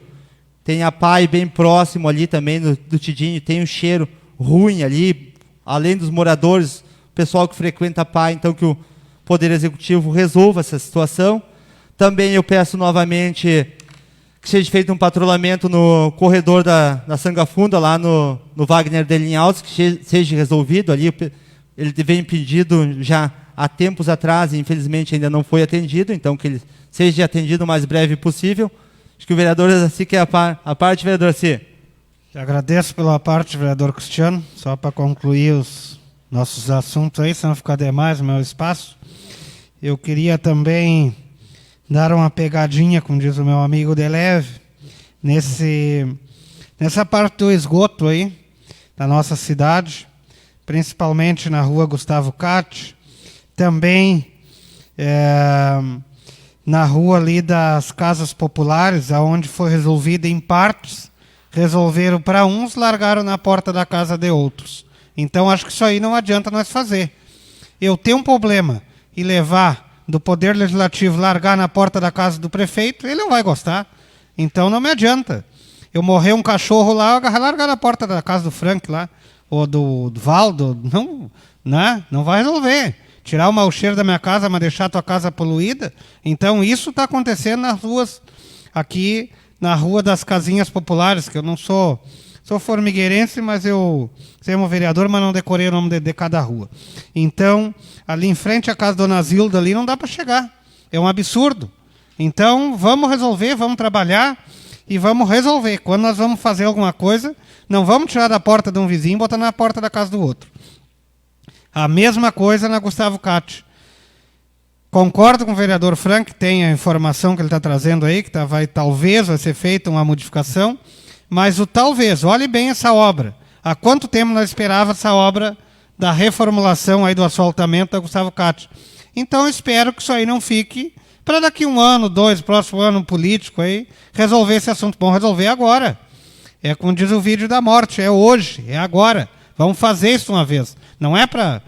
tem a PAI bem próximo ali também do Tidinho, tem um cheiro ruim ali, além dos moradores, o pessoal que frequenta a PAI, então que o Poder Executivo resolva essa situação. Também eu peço novamente que seja feito um patrulhamento no corredor da Sangafunda, lá no Wagner de Linhaus, que seja resolvido ali. Ele vem pedido já há tempos atrás e infelizmente ainda não foi atendido, então que ele seja atendido o mais breve possível. Acho que o vereador Zaci quer a parte, vereador Zaci. Te agradeço pela parte, vereador Cristiano. Só para concluir os nossos assuntos aí, senão ficar demais o meu espaço. Eu queria também dar uma pegadinha, como diz o meu amigo Deleve, nessa parte do esgoto aí, da nossa cidade, principalmente na rua Gustavo Catti, também na rua ali das casas populares, aonde foi resolvido em partes, resolveram para uns, largaram na porta da casa de outros. Então acho que isso aí não adianta nós fazer. Eu tenho um problema e levar do Poder Legislativo, largar na porta da casa do prefeito, ele não vai gostar. Então não me adianta. Eu morrer um cachorro lá, largar na porta da casa do Frank lá, ou do Valdo, não vai resolver. Tirar o mau cheiro da minha casa, mas deixar a tua casa poluída. Então isso está acontecendo nas ruas, aqui na Rua das Casinhas Populares, que eu não sou formigueirense, mas eu sou um vereador, mas não decorei o nome de cada rua. Então, ali em frente à casa da Dona Zilda, ali não dá para chegar. É um absurdo. Então, vamos resolver, vamos trabalhar e vamos resolver. Quando nós vamos fazer alguma coisa, não vamos tirar da porta de um vizinho e botar na porta da casa do outro. A mesma coisa na Gustavo Catti. Concordo com o vereador Frank, tem a informação que ele está trazendo aí, que talvez vai ser feita uma modificação, mas o talvez, olhe bem essa obra. Há quanto tempo nós esperávamos essa obra da reformulação aí do asfaltamento da Gustavo Catti? Então eu espero que isso aí não fique para daqui 1 ano, 2, próximo ano, um político aí, resolver esse assunto. Bom, resolver agora. É como diz o vídeo da morte, é hoje, é agora. Vamos fazer isso uma vez. Não é para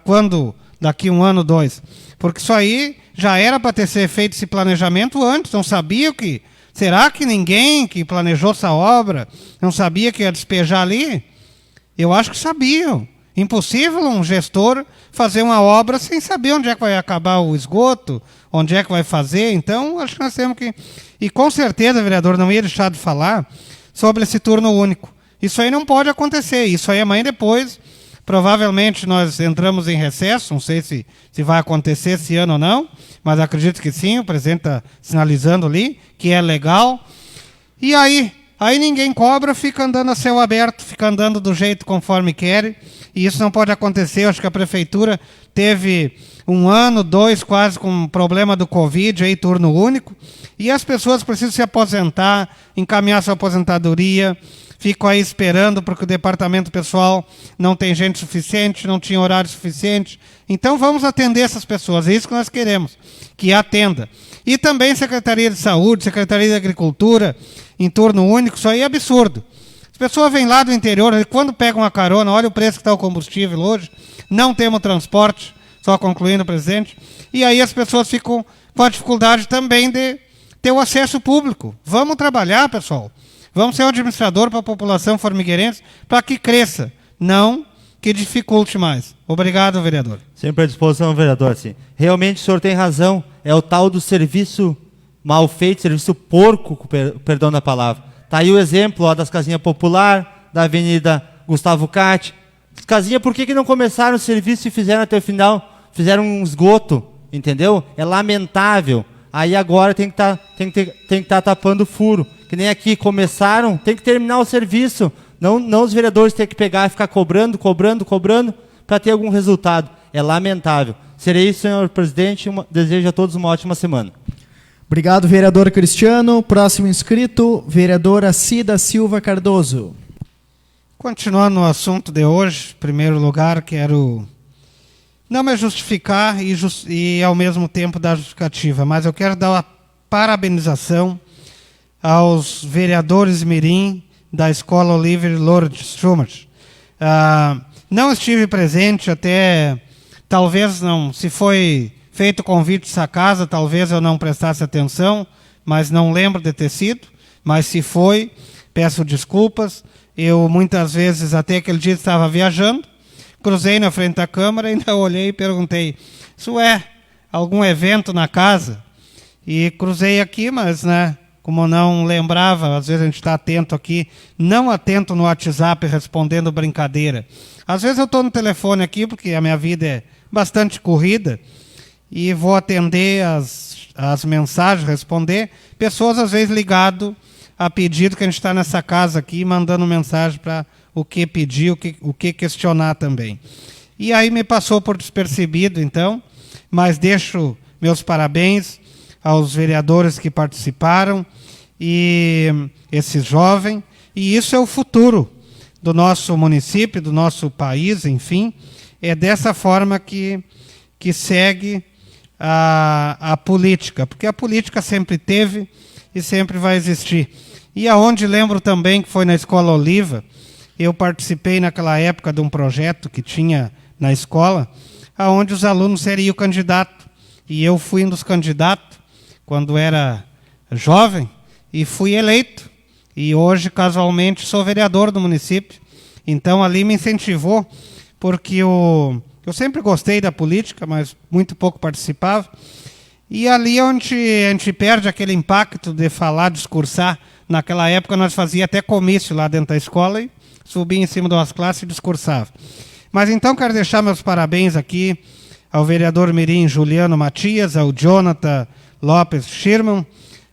quando, daqui 1 ano, 2. Porque isso aí já era para ter sido feito esse planejamento antes, não sabia que... Será que ninguém que planejou essa obra não sabia que ia despejar ali? Eu acho que sabiam. Impossível um gestor fazer uma obra sem saber onde é que vai acabar o esgoto, onde é que vai fazer. Então, acho que nós temos que... E com certeza, vereador, não ia deixar de falar sobre esse turno único. Isso aí não pode acontecer. Isso aí amanhã depois, provavelmente nós entramos em recesso, não sei se vai acontecer esse ano ou não, mas acredito que sim, o presidente está sinalizando ali, que é legal. E aí ninguém cobra, fica andando a céu aberto, fica andando do jeito conforme quer, e isso não pode acontecer. Eu acho que a prefeitura teve 1 ano, 2 quase com problema do Covid, aí turno único, e as pessoas precisam se aposentar, encaminhar sua aposentadoria, ficam aí esperando porque o departamento pessoal não tem gente suficiente, não tinha horário suficiente. Então vamos atender essas pessoas, é isso que nós queremos, que atenda. E também Secretaria de Saúde, Secretaria de Agricultura, em turno único, isso aí é absurdo. As pessoas vêm lá do interior, quando pegam uma carona, olha o preço que está o combustível hoje, não temos transporte, só concluindo, presidente, e aí as pessoas ficam com a dificuldade também de ter o acesso público. Vamos trabalhar, pessoal. Vamos ser um administrador para a população formigueirense para que cresça, não que dificulte mais. Obrigado, vereador. Sempre à disposição, vereador. Sim. Realmente o senhor tem razão. É o tal do serviço mal feito, serviço porco, perdão da palavra. Está aí o exemplo ó, das casinhas popular, da Avenida Gustavo Catti. As casinhas, por que não começaram o serviço e fizeram até o final? Fizeram um esgoto, entendeu? É lamentável. Aí agora tem que estar tapando o furo. Que nem aqui começaram, tem que terminar o serviço. Não os vereadores terem que pegar e ficar cobrando, para ter algum resultado. É lamentável. Seria isso, senhor presidente. Desejo a todos uma ótima semana. Obrigado, vereador Cristiano. Próximo inscrito, vereadora Cida Silva Cardoso. Continuando o assunto de hoje, em primeiro lugar, quero não me justificar e ao mesmo tempo dar justificativa, mas eu quero dar uma parabenização aos vereadores mirim da Escola Oliver Lourdes Schumer. Não estive presente até, talvez não, se foi feito convite dessa casa, talvez eu não prestasse atenção, mas não lembro de ter sido, mas se foi, peço desculpas. Eu muitas vezes, até aquele dia estava viajando, cruzei na frente da Câmara, ainda olhei e perguntei, isso é algum evento na casa? E cruzei aqui, mas, né, como não lembrava, às vezes a gente está atento aqui, não atento no WhatsApp respondendo brincadeira. Às vezes eu estou no telefone aqui, porque a minha vida é bastante corrida, e vou atender as mensagens, responder. Pessoas, às vezes, ligado a pedido que a gente está nessa casa aqui, mandando mensagem para o que pedir, o que questionar também. E aí me passou por despercebido, então, mas deixo meus parabéns aos vereadores que participaram, e esse jovem, e isso é o futuro do nosso município, do nosso país, enfim. É dessa forma que segue a política, porque a política sempre teve e sempre vai existir. E aonde lembro também que foi na Escola Oliva, eu participei naquela época de um projeto que tinha na escola, aonde os alunos seriam candidato, e eu fui um dos candidatos quando era jovem e fui eleito, e hoje casualmente sou vereador do município. Então ali me incentivou, porque eu sempre gostei da política, mas muito pouco participava. E ali onde a gente perde aquele impacto de falar, discursar. Naquela época nós fazia até comício lá dentro da escola e subia em cima de umas classes e discursava. Mas então quero deixar meus parabéns aqui ao vereador mirim Juliano Matias, ao Jonathan Lopes Schirman,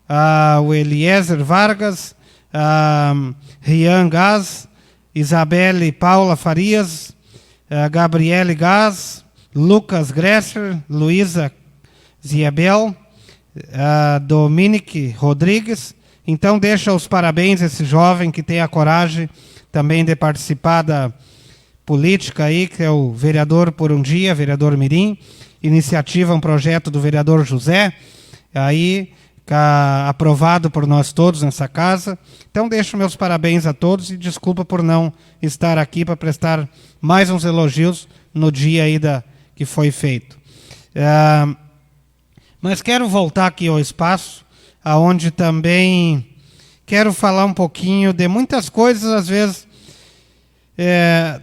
ao Eliezer Vargas, a Rian Gaz, Isabelle Paula Farias, Gabriele Gaz, Lucas Gresser, Luísa Ziebel, Dominique Rodrigues. Então deixa os parabéns a esse jovem que tem a coragem também de participar da política aí, que é o vereador por um dia, vereador mirim, iniciativa, um projeto do vereador José, aí aprovado por nós todos nessa casa. Então deixo meus parabéns a todos e desculpa por não estar aqui para prestar mais uns elogios no dia aí que foi feito. Mas quero voltar aqui ao espaço, aonde também quero falar um pouquinho de muitas coisas, às vezes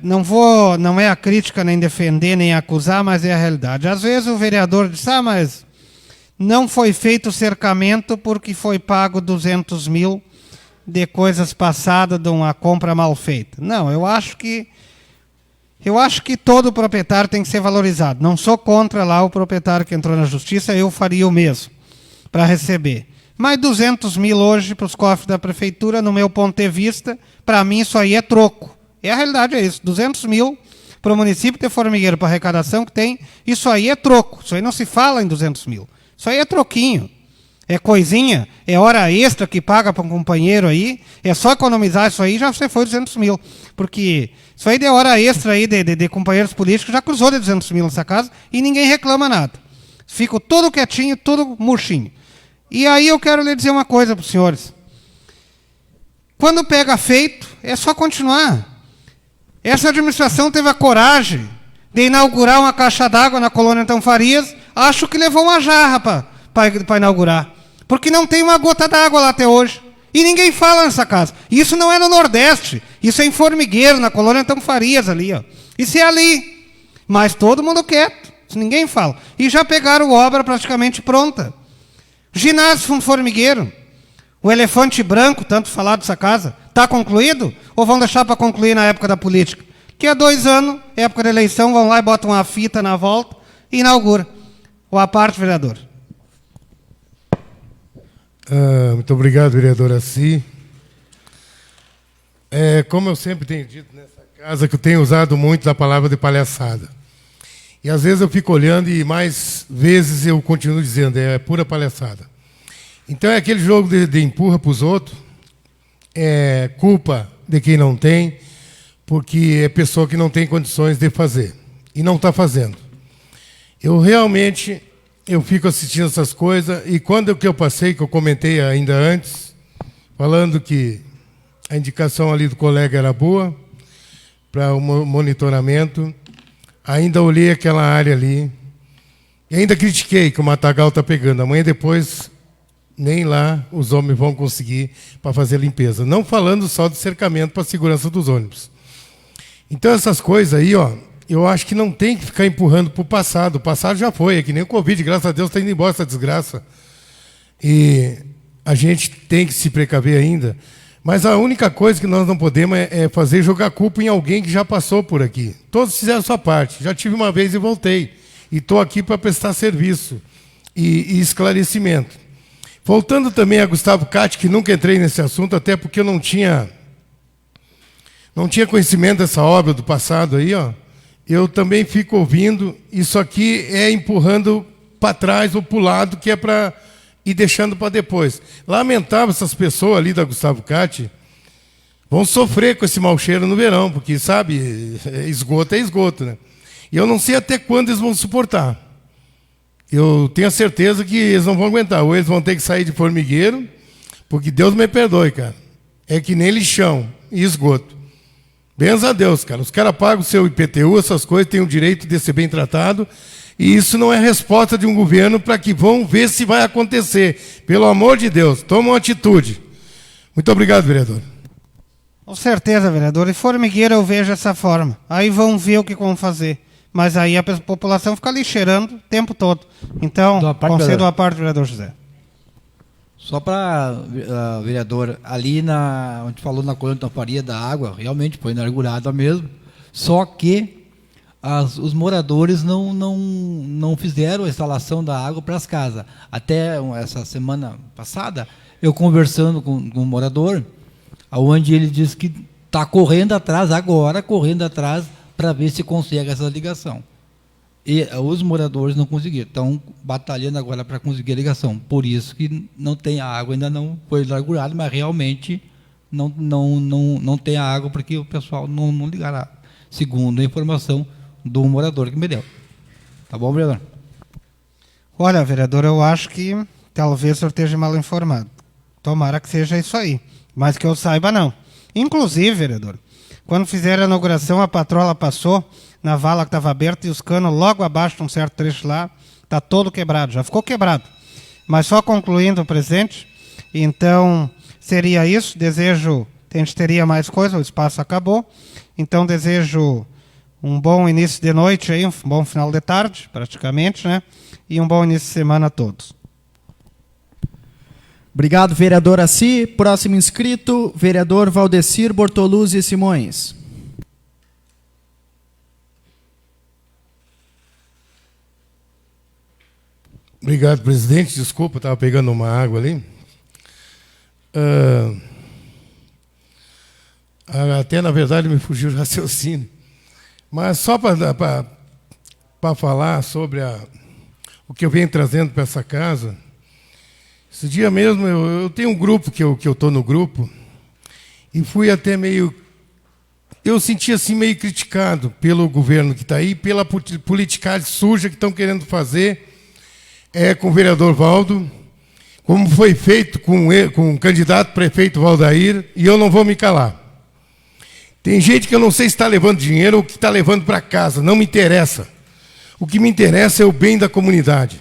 não é a crítica nem defender nem acusar, mas é a realidade. Às vezes o vereador diz, mas não foi feito o cercamento porque foi pago 200 mil de coisas passadas, de uma compra mal feita. Não, eu acho que todo proprietário tem que ser valorizado. Não sou contra lá o proprietário que entrou na justiça, eu faria o mesmo para receber. Mas 200 mil hoje para os cofres da prefeitura, no meu ponto de vista, para mim isso aí é troco. A realidade é isso, 200 mil para o município de Formigueiro, para a arrecadação que tem, isso aí é troco. Isso aí não se fala em 200 mil. Isso aí é troquinho. É coisinha, é hora extra que paga para um companheiro aí, é só economizar isso aí, já você foi 200 mil. Porque isso aí de hora extra aí de companheiros políticos já cruzou de 200 mil nessa casa e ninguém reclama nada. Fico tudo quietinho, tudo murchinho. E aí eu quero lhe dizer uma coisa para os senhores. Quando pega feito, é só continuar. Essa administração teve a coragem de inaugurar uma caixa d'água na colônia Antão Farias, acho que levou uma jarra para inaugurar. Porque não tem uma gota d'água lá até hoje. E ninguém fala nessa casa. Isso não é no Nordeste. Isso é em Formigueiro, na colônia Antão Farias ali. Ó. Isso é ali. Mas todo mundo quieto. Isso ninguém fala. E já pegaram obra praticamente pronta. Ginásio Formigueiro. O Elefante Branco, tanto falado dessa casa, está concluído? Ou vão deixar para concluir na época da política? Que há 2 anos, época da eleição, vão lá e botam uma fita na volta e inaugura. Ou a parte, vereador. Muito obrigado, vereador Assi. Como eu sempre tenho dito nessa Casa que eu tenho usado muito a palavra de palhaçada. E às vezes eu fico olhando e mais vezes eu continuo dizendo, é pura palhaçada. Então é aquele jogo de empurra para os outros, é culpa de quem não tem, porque é pessoa que não tem condições de fazer e não está fazendo. Eu realmente fico assistindo essas coisas e quando que eu passei, que eu comentei ainda antes, falando que a indicação ali do colega era boa para o monitoramento, ainda olhei aquela área ali e ainda critiquei que o matagal está pegando. Amanhã depois nem lá os homens vão conseguir para fazer limpeza. Não falando só de cercamento para a segurança dos ônibus. Então essas coisas aí, ó, eu acho que não tem que ficar empurrando para o passado. O passado já foi, é que nem o Covid, graças a Deus está indo embora essa desgraça. E a gente tem que se precaver ainda. Mas a única coisa que nós não podemos é fazer jogar culpa em alguém que já passou por aqui. Todos fizeram a sua parte. Já tive uma vez e voltei. E estou aqui para prestar serviço e esclarecimento. Voltando também a Gustavo Catti, que nunca entrei nesse assunto, até porque eu não tinha conhecimento dessa obra do passado aí, ó. Eu também fico ouvindo, isso aqui é empurrando para trás ou para o lado, que é para ir deixando para depois. Lamentável essas pessoas ali da Gustavo Catti vão sofrer com esse mau cheiro no verão, porque, sabe, esgoto é esgoto, né? E eu não sei até quando eles vão suportar. Eu tenho a certeza que eles não vão aguentar. Ou eles vão ter que sair de formigueiro, porque Deus me perdoe, cara. É que nem lixão e esgoto. Benza a Deus, cara. Os caras pagam o seu IPTU, essas coisas, têm o direito de ser bem tratado. E isso não é resposta de um governo para que vão ver se vai acontecer. Pelo amor de Deus, toma uma atitude. Muito obrigado, vereador. Com certeza, vereador. E formigueiro eu vejo essa forma. Aí vão ver o que vão fazer. Mas aí a população fica ali cheirando o tempo todo. Então, concedo a parte do vereador José. Só para, vereador, ali onde falou na colônia da Faria da água, realmente foi inaugurada mesmo, só que os moradores não fizeram a instalação da água para as casas. Até essa semana passada, eu conversando com um morador, onde ele disse que está correndo atrás, para ver se consegue essa ligação. E os moradores não conseguiram, estão batalhando agora para conseguir a ligação. Por isso que não tem água, ainda não foi inaugurado, mas realmente não tem água, porque o pessoal não ligará, segundo a informação do morador que me deu. Tá bom, vereador? Olha, vereador, eu acho que talvez o senhor esteja mal informado. Tomara que seja isso aí, mas que eu saiba não. Inclusive, vereador, quando fizeram a inauguração, a patrola passou na vala que estava aberta e os canos logo abaixo de um certo trecho lá, está todo quebrado, já ficou quebrado. Mas só concluindo o presente, então seria isso, desejo, a gente teria mais coisa, o espaço acabou, então desejo um bom início de noite, aí, um bom final de tarde, praticamente, né? E um bom início de semana a todos. Obrigado, vereador Assi. Próximo inscrito, vereador Valdecir Bortoluzzi Simões. Obrigado, presidente. Desculpa, estava pegando uma água ali. Até, na verdade, me fugiu o raciocínio. Mas só para falar sobre o que eu venho trazendo para essa casa. Esse dia mesmo, eu tenho um grupo que eu estou no grupo, e fui até meio... Eu senti assim meio criticado pelo governo que está aí, pela politicagem suja que estão querendo fazer com o vereador Valdo, como foi feito com o candidato prefeito Valdair, e eu não vou me calar. Tem gente que eu não sei se está levando dinheiro ou que está levando para casa, não me interessa. O que me interessa é o bem da comunidade.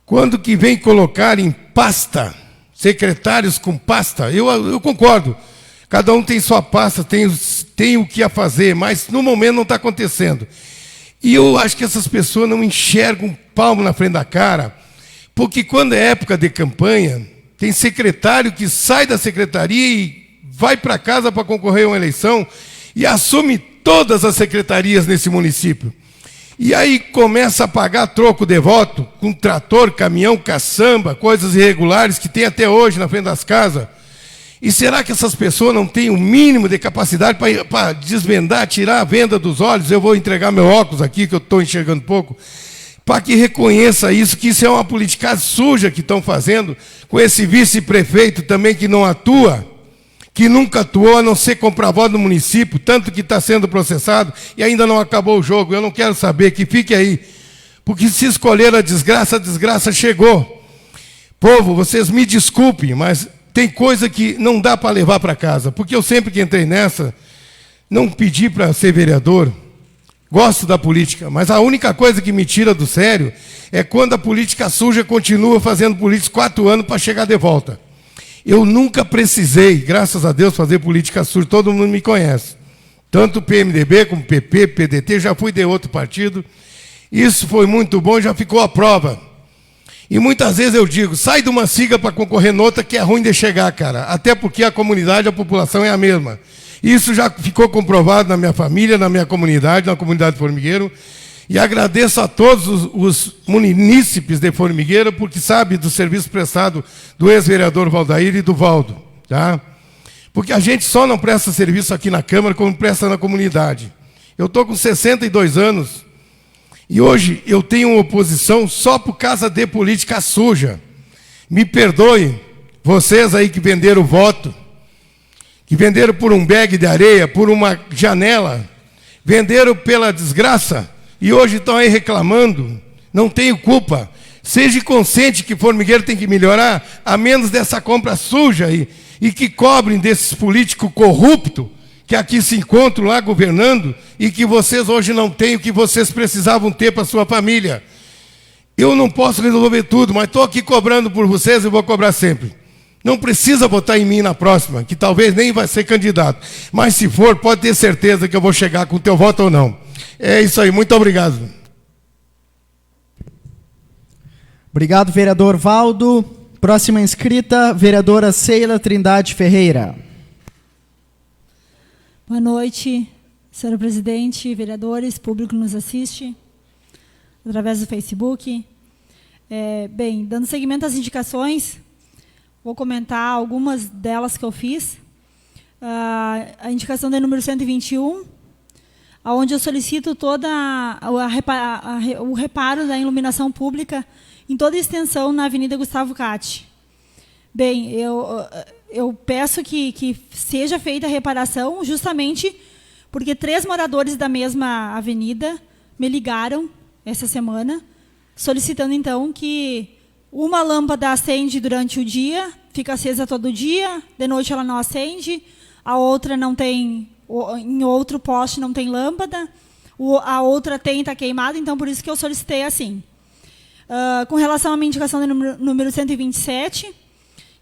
Quando que vem colocar em pasta, secretários com pasta, eu concordo. Cada um tem sua pasta, tem o que a fazer, mas no momento não está acontecendo. E eu acho que essas pessoas não enxergam um palmo na frente da cara, porque quando é época de campanha, tem secretário que sai da secretaria e vai para casa para concorrer a uma eleição e assume todas as secretarias nesse município. E aí começa a pagar troco de voto com trator, caminhão, caçamba, coisas irregulares que tem até hoje na frente das casas. E será que essas pessoas não têm o mínimo de capacidade para desvendar, tirar a venda dos olhos? Eu vou entregar meu óculos aqui, que eu estou enxergando pouco, para que reconheça isso, que isso é uma politicagem suja que estão fazendo, com esse vice-prefeito também que não atua, que nunca atuou, a não ser comprar voto no município, tanto que está sendo processado e ainda não acabou o jogo. Eu não quero saber, que fique aí. Porque se escolher a desgraça chegou. Povo, vocês me desculpem, mas tem coisa que não dá para levar para casa. Porque eu sempre que entrei nessa, não pedi para ser vereador. Gosto da política, mas a única coisa que me tira do sério é quando a política suja continua fazendo política 4 anos para chegar de volta. Eu nunca precisei, graças a Deus, fazer política suja, todo mundo me conhece. Tanto o PMDB como o PP, PDT, já fui de outro partido. Isso foi muito bom, já ficou à prova. E muitas vezes eu digo, sai de uma sigla para concorrer noutra que é ruim de chegar, cara. Até porque a comunidade, a população é a mesma. Isso já ficou comprovado na minha família, na minha comunidade, na comunidade de Formigueiro. E agradeço a todos os munícipes de Formigueiro, porque sabe do serviço prestado do ex-vereador Valdair e do Valdo. Tá? Porque a gente só não presta serviço aqui na Câmara, como presta na comunidade. Eu estou com 62 anos e hoje eu tenho uma oposição só por causa de política suja. Me perdoem, vocês aí que venderam o voto, que venderam por um bag de areia, por uma janela, venderam pela desgraça e hoje estão aí reclamando. Não tenho culpa. Seja consciente que Formigueiro tem que melhorar, a menos dessa compra suja aí, e que cobrem desses políticos corruptos que aqui se encontram lá governando e que vocês hoje não têm o que vocês precisavam ter para a sua família. Eu não posso resolver tudo, mas estou aqui cobrando por vocês e vou cobrar sempre. Não precisa votar em mim na próxima, que talvez nem vai ser candidato. Mas se for, pode ter certeza que eu vou chegar com o teu voto ou não. É isso aí, muito obrigado. Obrigado, vereador Valdo. Próxima inscrita, vereadora Ceila Trindade Ferreira. Boa noite, senhor presidente, vereadores, público que nos assiste através do Facebook. Bem, dando seguimento às indicações, vou comentar algumas delas que eu fiz. A indicação de número 121, onde eu solicito toda o reparo da iluminação pública em toda a extensão na Avenida Gustavo Catti. Bem, eu peço que seja feita a reparação, justamente porque 3 moradores da mesma avenida me ligaram essa semana, solicitando, então, que uma lâmpada acende durante o dia, fica acesa todo dia, de noite ela não acende, a outra não tem, em outro poste não tem lâmpada, a outra tem, está queimada, então por isso que eu solicitei assim. Com relação à minha indicação de número 127,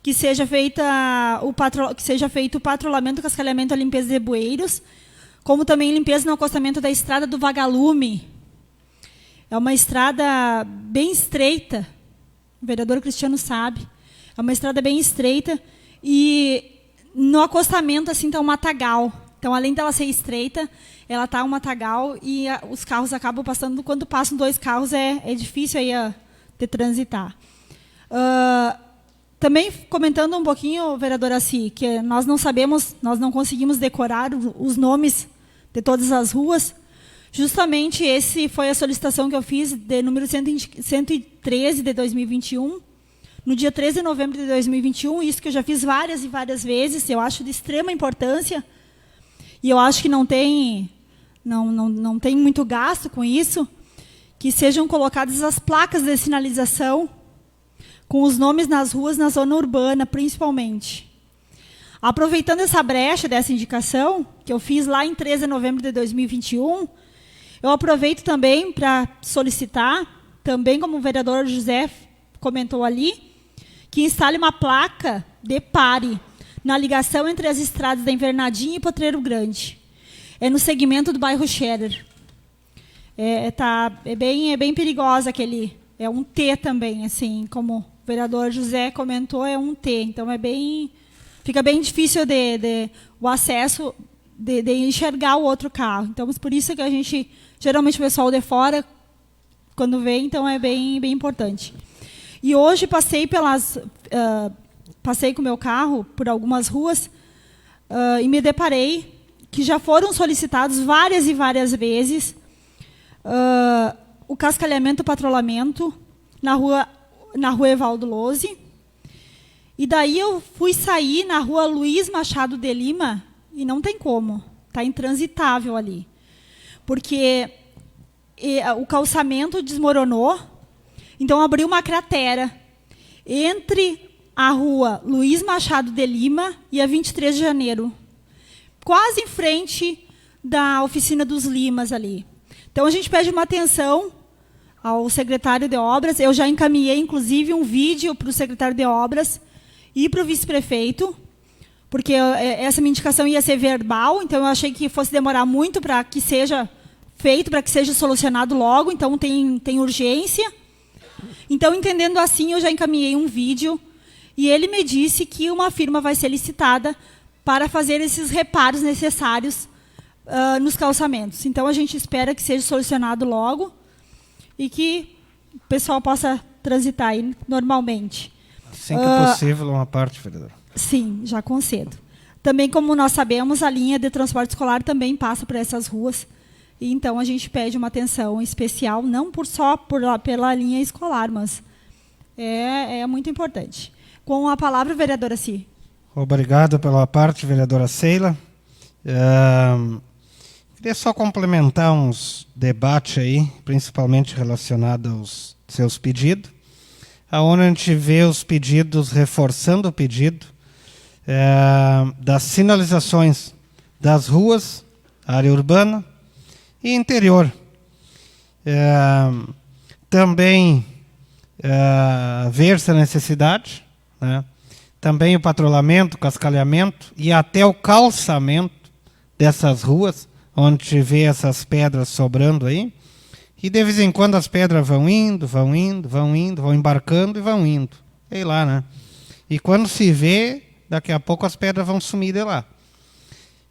que seja feito o patrulhamento, cascalhamento e limpeza de bueiros, como também limpeza no acostamento da estrada do Vagalume. É uma estrada bem estreita, o vereador Cristiano sabe, é uma estrada bem estreita e no acostamento assim está um matagal. Então, além dela ser estreita, ela está um matagal e os carros acabam passando. Quando passam 2 carros, é difícil aí de transitar. Também comentando um pouquinho, vereadora Assi, que nós não conseguimos decorar os nomes de todas as ruas. Justamente esse foi a solicitação que eu fiz de número 113 de 2021, no dia 13 de novembro de 2021, isso que eu já fiz várias e várias vezes, eu acho de extrema importância, e eu acho que não tem muito gasto com isso, que sejam colocadas as placas de sinalização com os nomes nas ruas, na zona urbana, principalmente. Aproveitando essa brecha dessa indicação, que eu fiz lá em 13 de novembro de 2021, eu aproveito também para solicitar, também como o vereador José comentou ali, que instale uma placa de pare na ligação entre as estradas da Invernadinha e Potreiro Grande. É no segmento do bairro Scherer. É bem perigosa aquele... É um T também, assim, como o vereador José comentou, é um T. Então, fica bem difícil o acesso de enxergar o outro carro. Então, por isso que a gente... Geralmente, o pessoal de fora, quando vem, então, é bem importante. E hoje passei passei com o meu carro por algumas ruas e me deparei que já foram solicitados várias e várias vezes o cascalhamento, o patrulhamento na rua Evaldo Lose. E daí eu fui sair na rua Luiz Machado de Lima e não tem como, está intransitável ali. Porque o calçamento desmoronou, então abriu uma cratera entre a rua Luiz Machado de Lima e a 23 de janeiro, quase em frente da oficina dos Limas ali. Então a gente pede uma atenção ao secretário de obras. Eu já encaminhei, inclusive, um vídeo para o secretário de obras e para o vice-prefeito, porque essa minha indicação ia ser verbal, então eu achei que fosse demorar muito para que seja feito, para que seja solucionado logo, então tem urgência. Então, entendendo assim, eu já encaminhei um vídeo e ele me disse que uma firma vai ser licitada para fazer esses reparos necessários nos calçamentos. Então, a gente espera que seja solucionado logo e que o pessoal possa transitar aí normalmente. Assim que possível, uma parte, vereador. Sim, já concedo. Também, como nós sabemos, a linha de transporte escolar também passa por essas ruas. E, então, a gente pede uma atenção especial, não pela linha escolar, mas é muito importante. Com a palavra, vereadora Si. Obrigado pela parte, vereadora Seila. Queria só complementar uns debates aí, principalmente relacionados aos seus pedidos, aonde a gente vê os pedidos, reforçando o pedido das sinalizações das ruas, área urbana e interior. Também ver-se a necessidade, né? Também o patrulhamento, cascalhamento e até o calçamento dessas ruas, onde vê essas pedras sobrando aí. E de vez em quando as pedras vão indo, vão embarcando e vão indo. Sei lá, né? E quando se vê, daqui a pouco as pedras vão sumir de lá.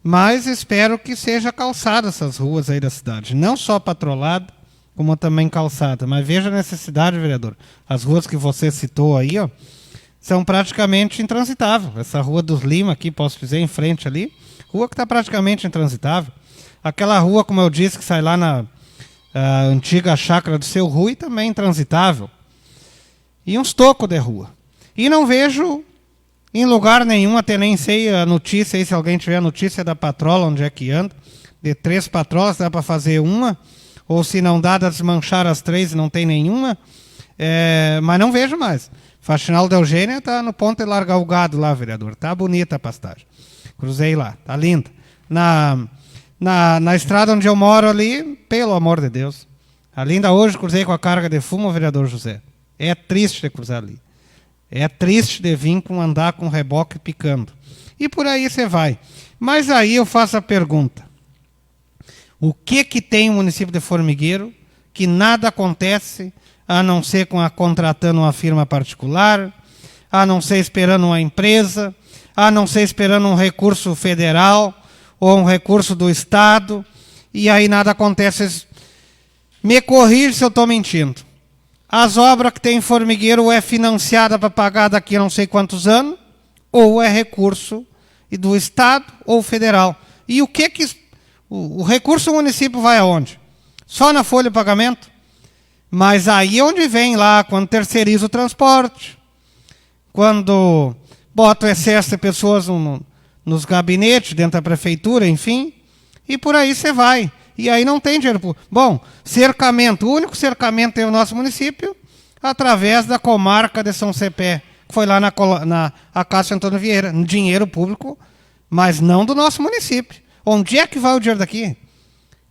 Mas espero que seja calçada essas ruas aí da cidade. Não só patrolada, como também calçada. Mas veja a necessidade, vereador. As ruas que você citou aí, ó, são praticamente intransitáveis. Essa rua dos Lima aqui, posso dizer, em frente ali, rua que está praticamente intransitável. Aquela rua, como eu disse, que sai lá na antiga chácara do Seu Rui, também intransitável. E uns tocos de rua. E não vejo em lugar nenhum, até nem sei a notícia, aí, se alguém tiver a notícia da patrola, onde é que anda. De 3 patrolas, dá para fazer uma. Ou se não dá desmanchar as 3 e não tem nenhuma. Mas não vejo mais. Faxinal da Eugênia está no ponto de largar o gado lá, vereador. Está bonita a pastagem. Cruzei lá, está linda. Na estrada onde eu moro ali, pelo amor de Deus. Ali ainda hoje cruzei com a carga de fumo, vereador José. É triste de cruzar ali. É triste de vir andar com reboque picando. E por aí você vai. Mas aí eu faço a pergunta. O que tem o município de Formigueiro que nada acontece a não ser contratando uma firma particular, a não ser esperando uma empresa, a não ser esperando um recurso federal ou um recurso do Estado, e aí nada acontece. Me corrija se eu estou mentindo. As obras que tem em Formigueiro ou é financiada para pagar daqui a não sei quantos anos, ou é recurso do Estado ou federal. E o recurso do município vai aonde? Só na folha de pagamento? Mas aí é onde vem lá, quando terceiriza o transporte, quando bota o excesso de pessoas nos gabinetes, dentro da prefeitura, enfim, e por aí você vai. E aí não tem dinheiro. Bom, cercamento, o único cercamento tem o nosso município, através da comarca de São Cepé, que foi lá na Acácio Antônio Vieira, dinheiro público, mas não do nosso município. Onde é que vai o dinheiro daqui?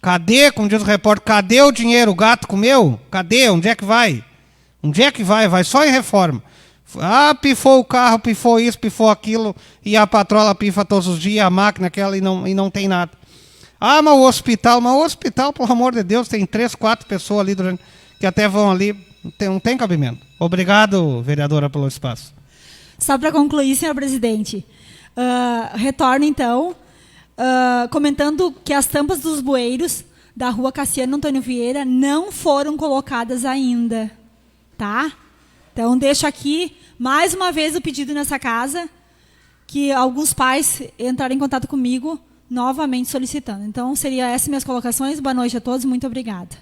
Cadê, como diz o repórter, cadê o dinheiro? O gato comeu? Cadê? Onde é que vai? Onde é que vai? Vai só em reforma. Pifou o carro, pifou isso, pifou aquilo, e a patrola pifa todos os dias, a máquina aquela, e não tem nada. Mas o hospital, pelo amor de Deus, tem 3, 4 pessoas ali que até vão ali, não tem cabimento. Obrigado, vereadora, pelo espaço. Só para concluir, senhor presidente, retorno então, comentando que as tampas dos bueiros da rua Cassiano Antônio Vieira não foram colocadas ainda, tá? Então, deixo aqui mais uma vez o pedido nessa casa, que alguns pais entraram em contato comigo, novamente solicitando. Então, seria essas minhas colocações. Boa noite a todos, muito obrigada.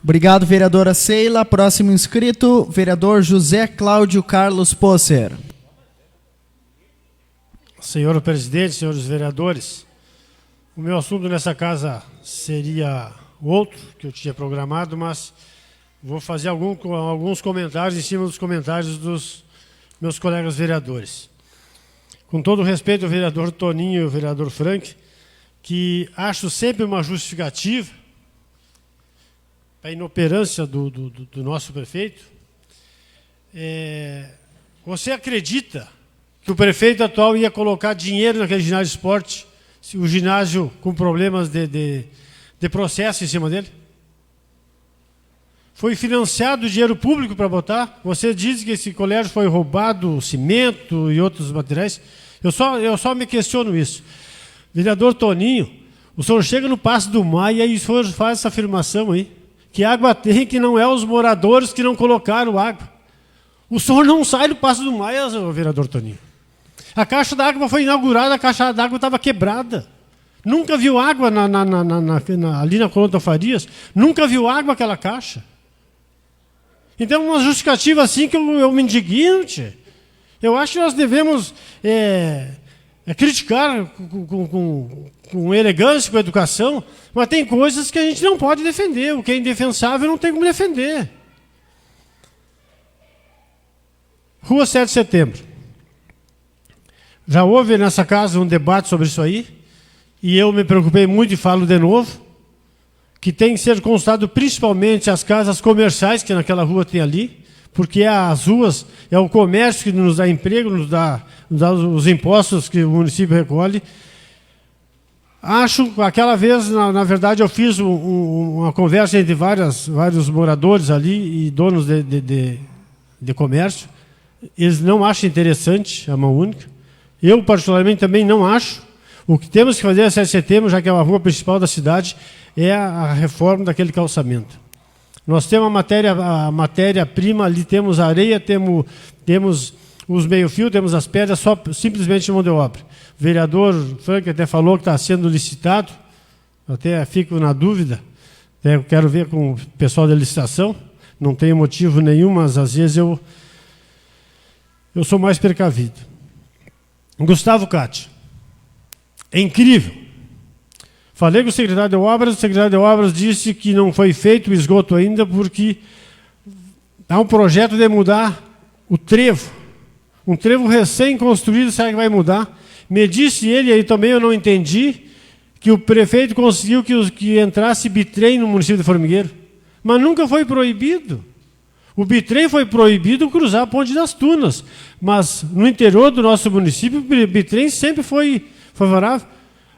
Obrigado, vereadora Seila. Próximo inscrito, vereador José Cláudio Carlos Posser. Senhor presidente, senhores vereadores, o meu assunto nessa casa seria outro que eu tinha programado, mas vou fazer alguns comentários em cima dos comentários dos meus colegas vereadores. Com todo o respeito ao vereador Toninho e ao vereador Frank, que acho sempre uma justificativa para a inoperância do nosso prefeito. Você acredita que o prefeito atual ia colocar dinheiro naquele ginásio de esporte, o ginásio com problemas de processo em cima dele? Foi financiado dinheiro público para botar? Você diz que esse colégio foi roubado cimento e outros materiais? Eu só me questiono isso. Vereador Toninho, o senhor chega no Passo do Maia e o senhor faz essa afirmação aí, que água tem, que não é os moradores que não colocaram água. O senhor não sai do Passo do Maia, vereador Toninho. A caixa d'água foi inaugurada, a caixa d'água estava quebrada. Nunca viu água ali na Colônia Farias? Nunca viu água aquela caixa? Então, uma justificativa assim que eu me indigno, tchê. Eu acho que nós devemos criticar com elegância, com educação, mas tem coisas que a gente não pode defender. O que é indefensável não tem como defender. Rua 7 de Setembro. Já houve nessa casa um debate sobre isso aí, e eu me preocupei muito e falo de novo, que tem que ser constado principalmente as casas comerciais que naquela rua tem ali, porque as ruas, é o comércio que nos dá emprego, nos dá os impostos que o município recolhe. Acho, aquela vez, na verdade, eu fiz uma conversa entre vários moradores ali e donos de comércio. Eles não acham interessante a mão única. Eu, particularmente, também não acho. O que temos que fazer a 7 de setembro, já que é a rua principal da cidade, é a reforma daquele calçamento. Nós temos a matéria-prima, ali temos areia, temos os meio-fio, temos as pedras, só simplesmente mão de obra. O vereador Frank até falou que está sendo licitado, até fico na dúvida, até quero ver com o pessoal da licitação, não tenho motivo nenhum, mas às vezes eu sou mais precavido. Gustavo Cati, é incrível. Falei com o secretário de Obras disse que não foi feito o esgoto ainda porque há um projeto de mudar o trevo. Um trevo recém-construído, será que vai mudar? Me disse ele, aí também eu não entendi, que o prefeito conseguiu que entrasse bitrem no município de Formigueiro. Mas nunca foi proibido. O bitrem foi proibido cruzar a Ponte das Tunas. Mas no interior do nosso município, o bitrem sempre foi favorável.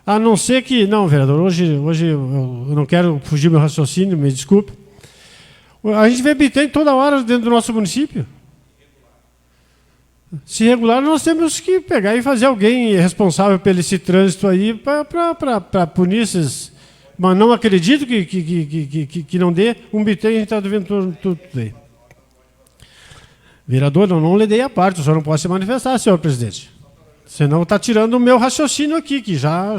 A não ser que... Não, vereador, hoje eu não quero fugir do meu raciocínio, me desculpe. A gente vê bitrem toda hora dentro do nosso município. Se regular, nós temos que pegar e fazer alguém responsável pelo esse trânsito aí para punir esses... Mas não acredito que não dê. Um bitrem, a gente está vendo tudo aí. Vereador, eu não lhe dei a parte, o senhor não pode se manifestar, senhor presidente. Senão está tirando o meu raciocínio aqui, que já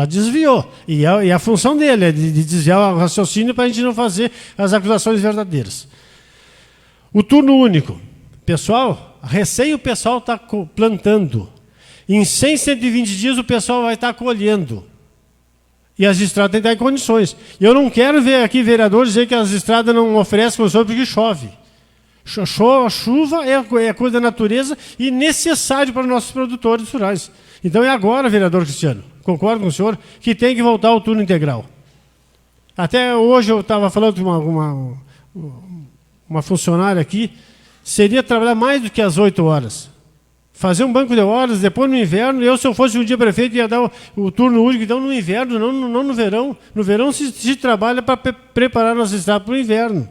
desviou. E a função dele é de desviar o raciocínio para a gente não fazer as acusações verdadeiras. O turno único. Pessoal, o pessoal está plantando. Em 100, 120 dias o pessoal vai estar colhendo. E as estradas têm que estar em condições. E eu não quero ver aqui vereadores dizer que as estradas não oferecem condições porque chove. Chuva é coisa da natureza e necessário para nossos produtores rurais. Então é agora, vereador Cristiano, concordo com o senhor, que tem que voltar ao turno integral. Até hoje eu estava falando com uma funcionária aqui, seria trabalhar mais do que as 8 horas. Fazer um banco de horas, depois no inverno, se eu fosse um dia prefeito, ia dar o turno único, então no inverno, não no verão. No verão se trabalha para preparar nossa estrada para o inverno.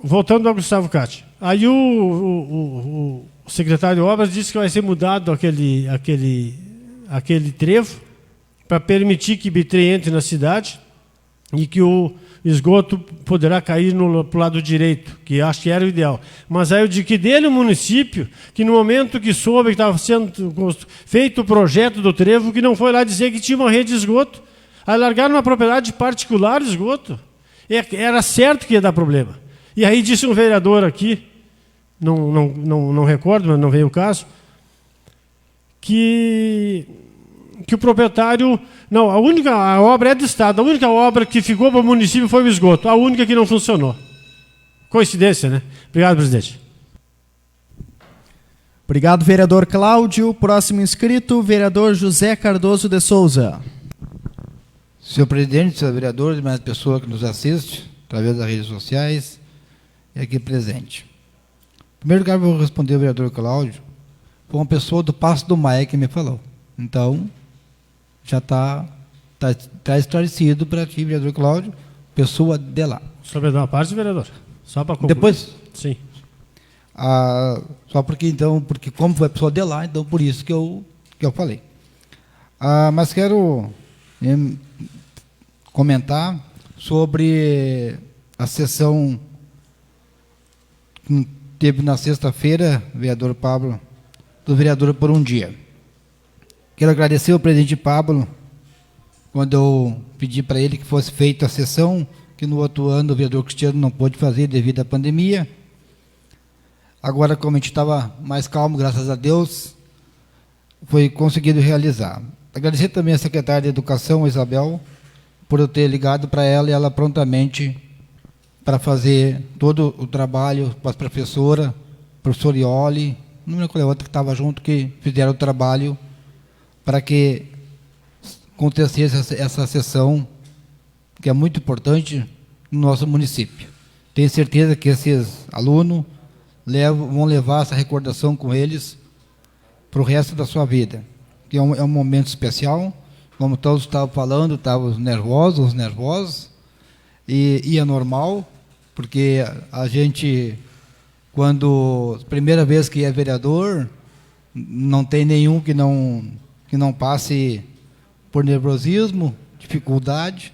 Voltando ao Gustavo Cati. Aí o secretário de Obras disse que vai ser mudado aquele trevo, para permitir que Bitrem entre na cidade e que o esgoto poderá cair para o lado direito, que acho que era o ideal. Mas aí eu digo que dele o município, que no momento que soube que estava sendo feito o projeto do trevo, que não foi lá dizer que tinha uma rede de esgoto, aí largaram uma propriedade particular de esgoto. Era certo que ia dar problema. E aí disse um vereador aqui, não recordo, mas não veio o caso, que o proprietário... Não, a obra é do Estado. A única obra que ficou para o município foi o esgoto. A única que não funcionou. Coincidência, né? Obrigado, presidente. Obrigado, vereador Cláudio. Próximo inscrito, vereador José Cardoso de Souza. Senhor presidente, senhor vereador e mais pessoa que nos assiste, através das redes sociais, e aqui presente. Em primeiro lugar, vou responder ao vereador Cláudio. Foi uma pessoa do Passo do Maia que me falou. Então, já está esclarecido para ti, vereador Cláudio, pessoa de lá. Só me dá uma parte, vereador? Só para concluir. Depois? Sim. Só porque como foi pessoa de lá, então por isso que eu falei. Mas quero comentar sobre a sessão que teve na sexta-feira, vereador Pablo, do vereador por um dia. Quero agradecer ao presidente Pablo, quando eu pedi para ele que fosse feita a sessão, que no outro ano o vereador Cristiano não pôde fazer devido à pandemia. Agora, como a gente estava mais calmo, graças a Deus, foi conseguido realizar. Agradecer também à secretária de Educação, Isabel, por eu ter ligado para ela e ela prontamente para fazer todo o trabalho para as professoras, professor Ioli, não me lembro outra que estava junto, que fizeram o trabalho para que acontecesse essa sessão, que é muito importante no nosso município. Tenho certeza que esses alunos vão levar essa recordação com eles para o resto da sua vida. Que é um momento especial, como todos estavam falando, estavam nervosos, e é normal, porque a gente, quando primeira vez que é vereador, não tem nenhum que não passe por nervosismo, dificuldade.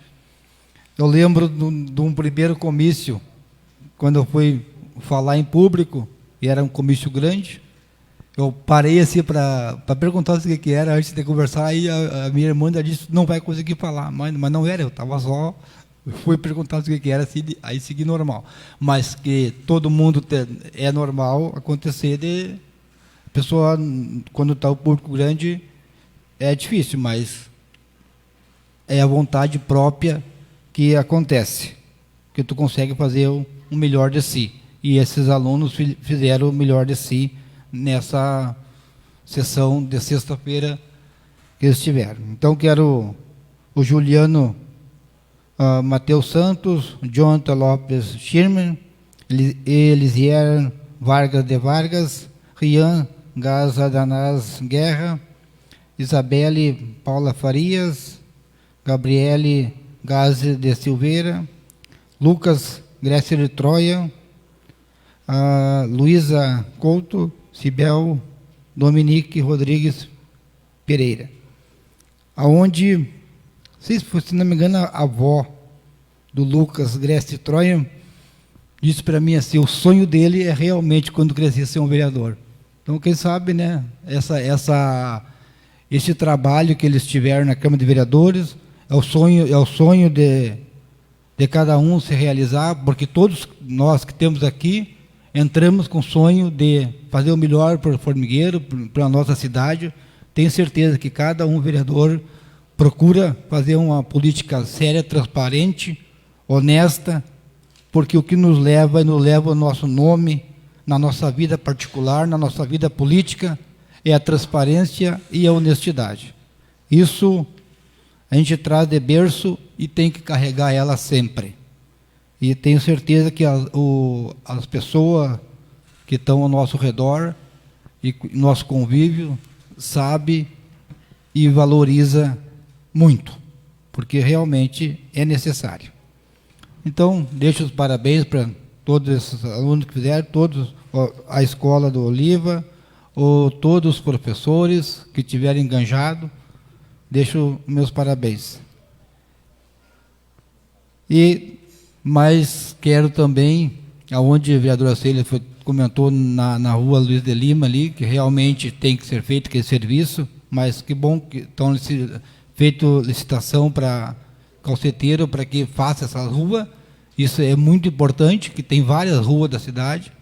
Eu lembro de um primeiro comício, quando eu fui falar em público, e era um comício grande, eu parei assim para perguntar o que era antes de conversar, e a minha irmã disse, não vai conseguir falar, mas não era, eu estava só, fui perguntar o que era, assim, aí segui normal. Mas que todo mundo é normal acontecer de pessoa, quando está o público grande, é difícil, mas é a vontade própria que acontece, que tu consegue fazer o melhor de si. E esses alunos fizeram o melhor de si nessa sessão de sexta-feira que eles tiveram. Então, quero o Juliano Matheus Santos, Jonathan Lopes Schirmer, Elisier Vargas de Vargas, Rian Gazadanás Guerra, Isabelle Paula Farias, Gabriele Gazi de Silveira, Lucas Grécia de Troia, Luísa Couto, Cibel Dominique Rodrigues Pereira. Aonde, se não me engano, a avó do Lucas Grécia de Troia disse para mim assim, o sonho dele é realmente, quando crescer, ser um vereador. Então, quem sabe, né, esse trabalho que eles tiveram na Câmara de Vereadores é o sonho de cada um se realizar, porque todos nós que temos aqui entramos com o sonho de fazer o melhor para o Formigueiro, para a nossa cidade. Tenho certeza que cada vereador procura fazer uma política séria, transparente, honesta, porque o que nos leva o nosso nome na nossa vida particular, na nossa vida política, é a transparência e a honestidade. Isso a gente traz de berço e tem que carregar ela sempre. E tenho certeza que as pessoas que estão ao nosso redor e nosso convívio sabe e valoriza muito, porque realmente é necessário. Então, deixo os parabéns para todos esses alunos que fizeram, todos a escola do Oliva, todos os professores que tiveram enganjado deixo meus parabéns. Mas quero também, aonde a vereadora Célia comentou na rua Luiz de Lima ali, que realmente tem que ser feito aquele serviço, mas que bom que estão feito licitação para calceteiro para que faça essa rua. Isso é muito importante, que tem várias ruas da cidade,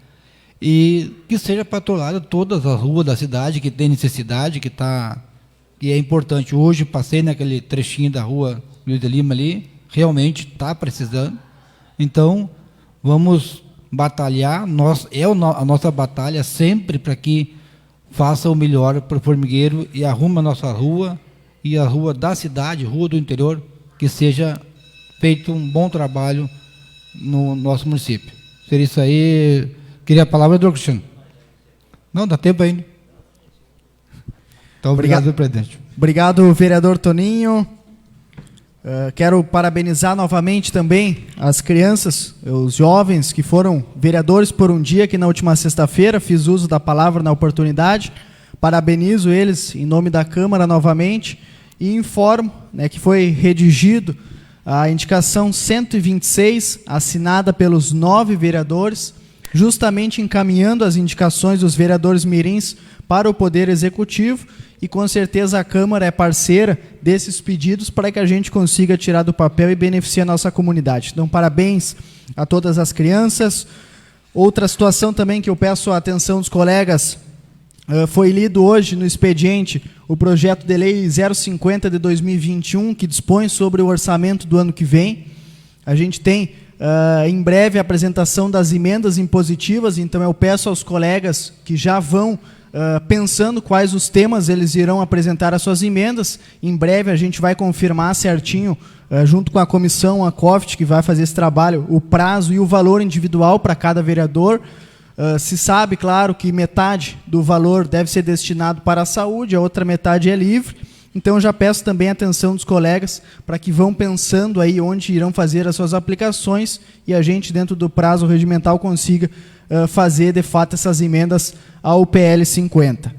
e que seja patrulhada todas as ruas da cidade que tem necessidade, que é importante. Hoje passei naquele trechinho da rua Luiz de Lima ali, realmente está precisando. Então, vamos batalhar, a nossa batalha sempre para que faça o melhor para o formigueiro e arrume a nossa rua e a rua da cidade, rua do interior, que seja feito um bom trabalho no nosso município. Seria isso aí. Queria a palavra do Cristiano. Não, dá tempo ainda. Então, obrigado, presidente. Obrigado, vereador Toninho. Quero parabenizar novamente também as crianças, os jovens que foram vereadores por um dia, que na última sexta-feira fiz uso da palavra na oportunidade. Parabenizo eles em nome da Câmara novamente e informo, né, que foi redigido a indicação 126, assinada pelos 9 vereadores, justamente encaminhando as indicações dos vereadores mirins para o Poder Executivo, e com certeza a Câmara é parceira desses pedidos para que a gente consiga tirar do papel e beneficiar a nossa comunidade. Então, parabéns a todas as crianças. Outra situação também que eu peço a atenção dos colegas, foi lido hoje no expediente o projeto de lei 050 de 2021, que dispõe sobre o orçamento do ano que vem. A gente tem em breve a apresentação das emendas impositivas, então eu peço aos colegas que já vão pensando quais os temas eles irão apresentar as suas emendas. Em breve a gente vai confirmar certinho, junto com a comissão, a COFT, que vai fazer esse trabalho, o prazo e o valor individual para cada vereador. Se sabe, claro, que metade do valor deve ser destinado para a saúde, a outra metade é livre. Então, já peço também a atenção dos colegas para que vão pensando aí onde irão fazer as suas aplicações e a gente, dentro do prazo regimental, consiga fazer, de fato, essas emendas ao PL 50.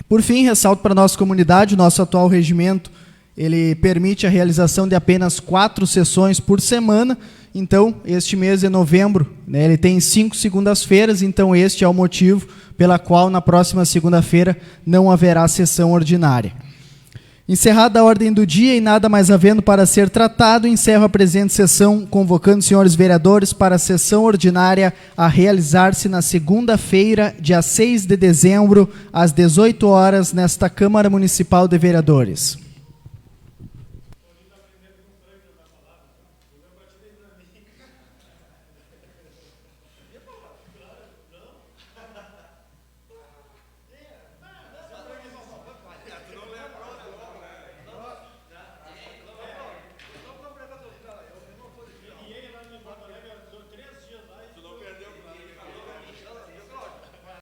Por fim, ressalto para a nossa comunidade, o nosso atual regimento, ele permite a realização de apenas 4 sessões por semana. Então, este mês de novembro, né, ele tem 5 segundas-feiras, então este é o motivo pela qual na próxima segunda-feira não haverá sessão ordinária. Encerrada a ordem do dia e nada mais havendo para ser tratado, encerro a presente sessão, convocando os senhores vereadores para a sessão ordinária a realizar-se na segunda-feira, dia 6 de dezembro, às 18 horas, nesta Câmara Municipal de Vereadores.